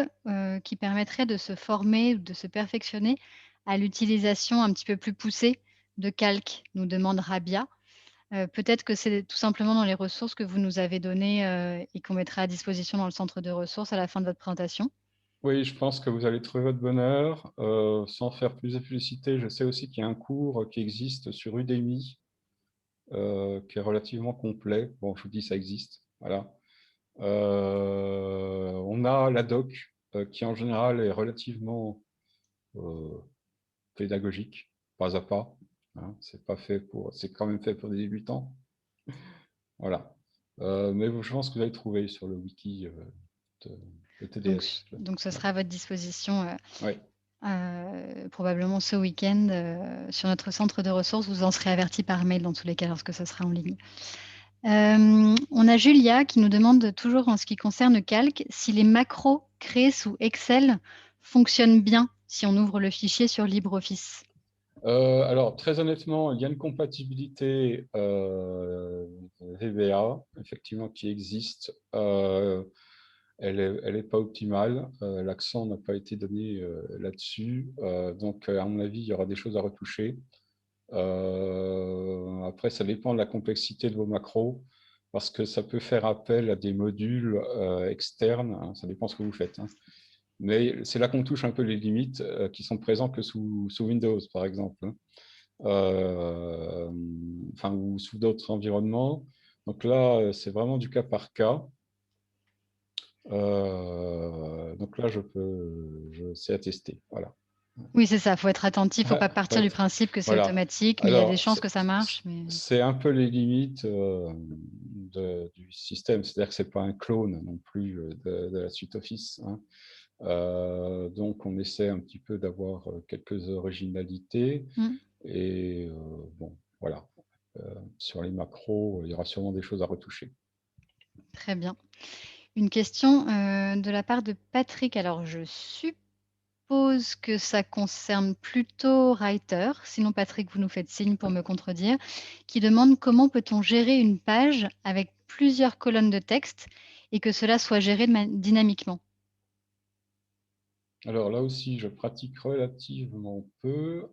qui permettraient de se former ou de se perfectionner à l'utilisation un petit peu plus poussée de Calc? Nous demande Rabia. Peut-être que c'est tout simplement dans les ressources que vous nous avez données, et qu'on mettra à disposition dans le centre de ressources à la fin de votre présentation? Oui, je pense que vous allez trouver votre bonheur. Sans faire plus de publicité, je sais aussi qu'il y a un cours qui existe sur Udemy, qui est relativement complet. Bon, je vous dis, ça existe. Voilà. On a la doc, qui en général est relativement euh, pédagogique, pas à pas. Hein. C'est quand même fait pour des débutants. Voilà. Mais je pense que vous allez trouver sur le wiki de, de TDS. Donc ce Voilà. sera à votre disposition, Ouais. probablement ce week-end, sur notre centre de ressources. Vous en serez avertis par mail dans tous les cas lorsque ça sera en ligne. On a Julia qui nous demande toujours en ce qui concerne Calc, si les macros créés sous Excel fonctionnent bien si on ouvre le fichier sur LibreOffice. Alors, très honnêtement, il y a une compatibilité VBA, effectivement, qui existe. Elle est pas optimale. L'accent n'a pas été donné là-dessus. Donc, à mon avis, il y aura des choses à retoucher. Après, ça dépend de la complexité de vos macros, parce que ça peut faire appel à des modules externes, hein, ça dépend ce que vous faites. Hein. Mais c'est là qu'on touche un peu les limites qui sont présentes que sous Windows, par exemple, hein. Enfin, ou sous d'autres environnements. Donc là, c'est vraiment du cas par cas. Donc là, je sais attester. Voilà. Oui, c'est ça, il faut être attentif, il ne faut pas Faut partir du être- principe que c'est Voilà. automatique, mais il y a des Alors, chances que ça marche. Mais... c'est un peu les limites du système. C'est-à-dire que c'est pas un clone non plus de la suite Office. Hein. Donc, on essaie un petit peu d'avoir quelques originalités. Mm, Et bon, voilà. Sur les macros, il y aura sûrement des choses à retoucher. très bien. Une question de la part de Patrick. Alors, je suppose que ça concerne plutôt Writer. Sinon, Patrick, vous nous faites signe pour me contredire. Qui demande comment peut-on gérer une page avec plusieurs colonnes de texte et que cela soit géré dynamiquement. Alors là aussi, je pratique relativement peu.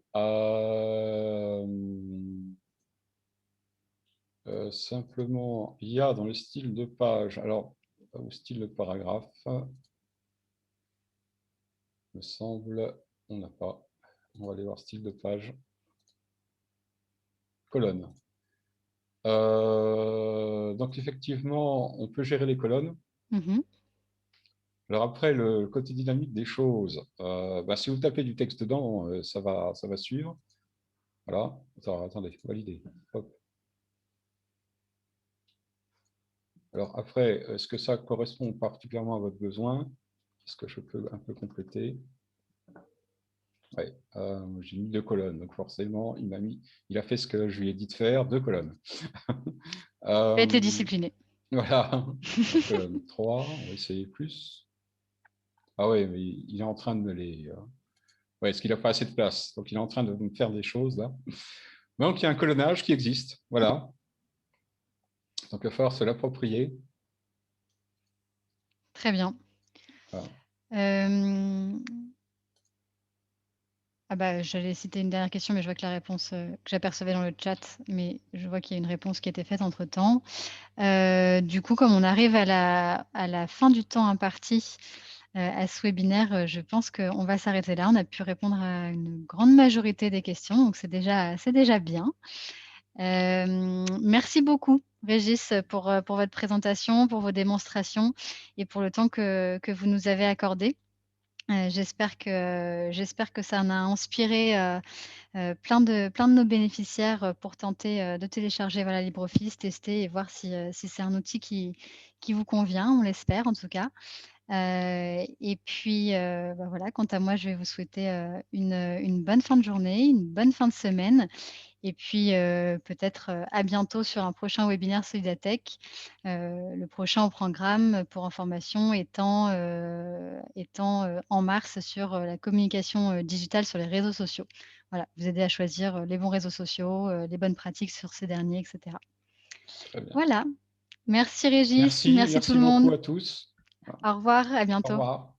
Simplement, il y a dans le style de page, alors, au style de paragraphe, me semble, on n'a pas. On va aller voir style de page. Colonne. Donc effectivement, on peut gérer les colonnes. Mhm. Alors après, le côté dynamique des choses, si vous tapez du texte dedans, ça va suivre. Voilà. Attendez, valider. Hop. Alors après, est-ce que ça correspond particulièrement à votre besoin? Est-ce que je peux un peu compléter? Oui, j'ai mis 2 colonnes, donc forcément, il a fait ce que je lui ai dit de faire, 2 colonnes. Il a été Euh, discipliné. voilà, la colonne 3, on va essayer plus. Ah oui, mais il est en train de me les... ouais, est-ce qu'il n'a pas assez de place? Donc il est en train de me faire des choses là. Donc il y a un colonnage qui existe, voilà. Donc il va falloir se l'approprier. Très bien. Voilà. Euh, Ah bah, j'allais citer une dernière question, mais je vois que la réponse que j'apercevais dans le chat, mais je vois qu'il y a une réponse qui a été faite entre-temps. Du coup, comme on arrive à la fin du temps imparti à ce webinaire, je pense qu'on va s'arrêter là. On a pu répondre à une grande majorité des questions, donc c'est déjà bien. Merci beaucoup, Régis, pour votre présentation, pour vos démonstrations et pour le temps que vous nous avez accordé. J'espère que ça en a inspiré, plein de nos bénéficiaires, pour tenter, de télécharger, voilà, LibreOffice, tester et voir si c'est un outil qui vous convient. On l'espère en tout cas. Et puis, bah, voilà, quant à moi, je vais vous souhaiter, une bonne fin de journée, une bonne fin de semaine et puis, peut-être, à bientôt sur un prochain webinaire Solidatech. Le prochain au programme, pour information, étant en mars sur, la communication, digitale sur les réseaux sociaux. Voilà, vous aider à choisir, les bons réseaux sociaux, les bonnes pratiques sur ces derniers et cetera. Très bien. Voilà, merci Régis, Merci, merci tout merci le monde. beaucoup à tous. Au revoir, à Au bientôt. revoir.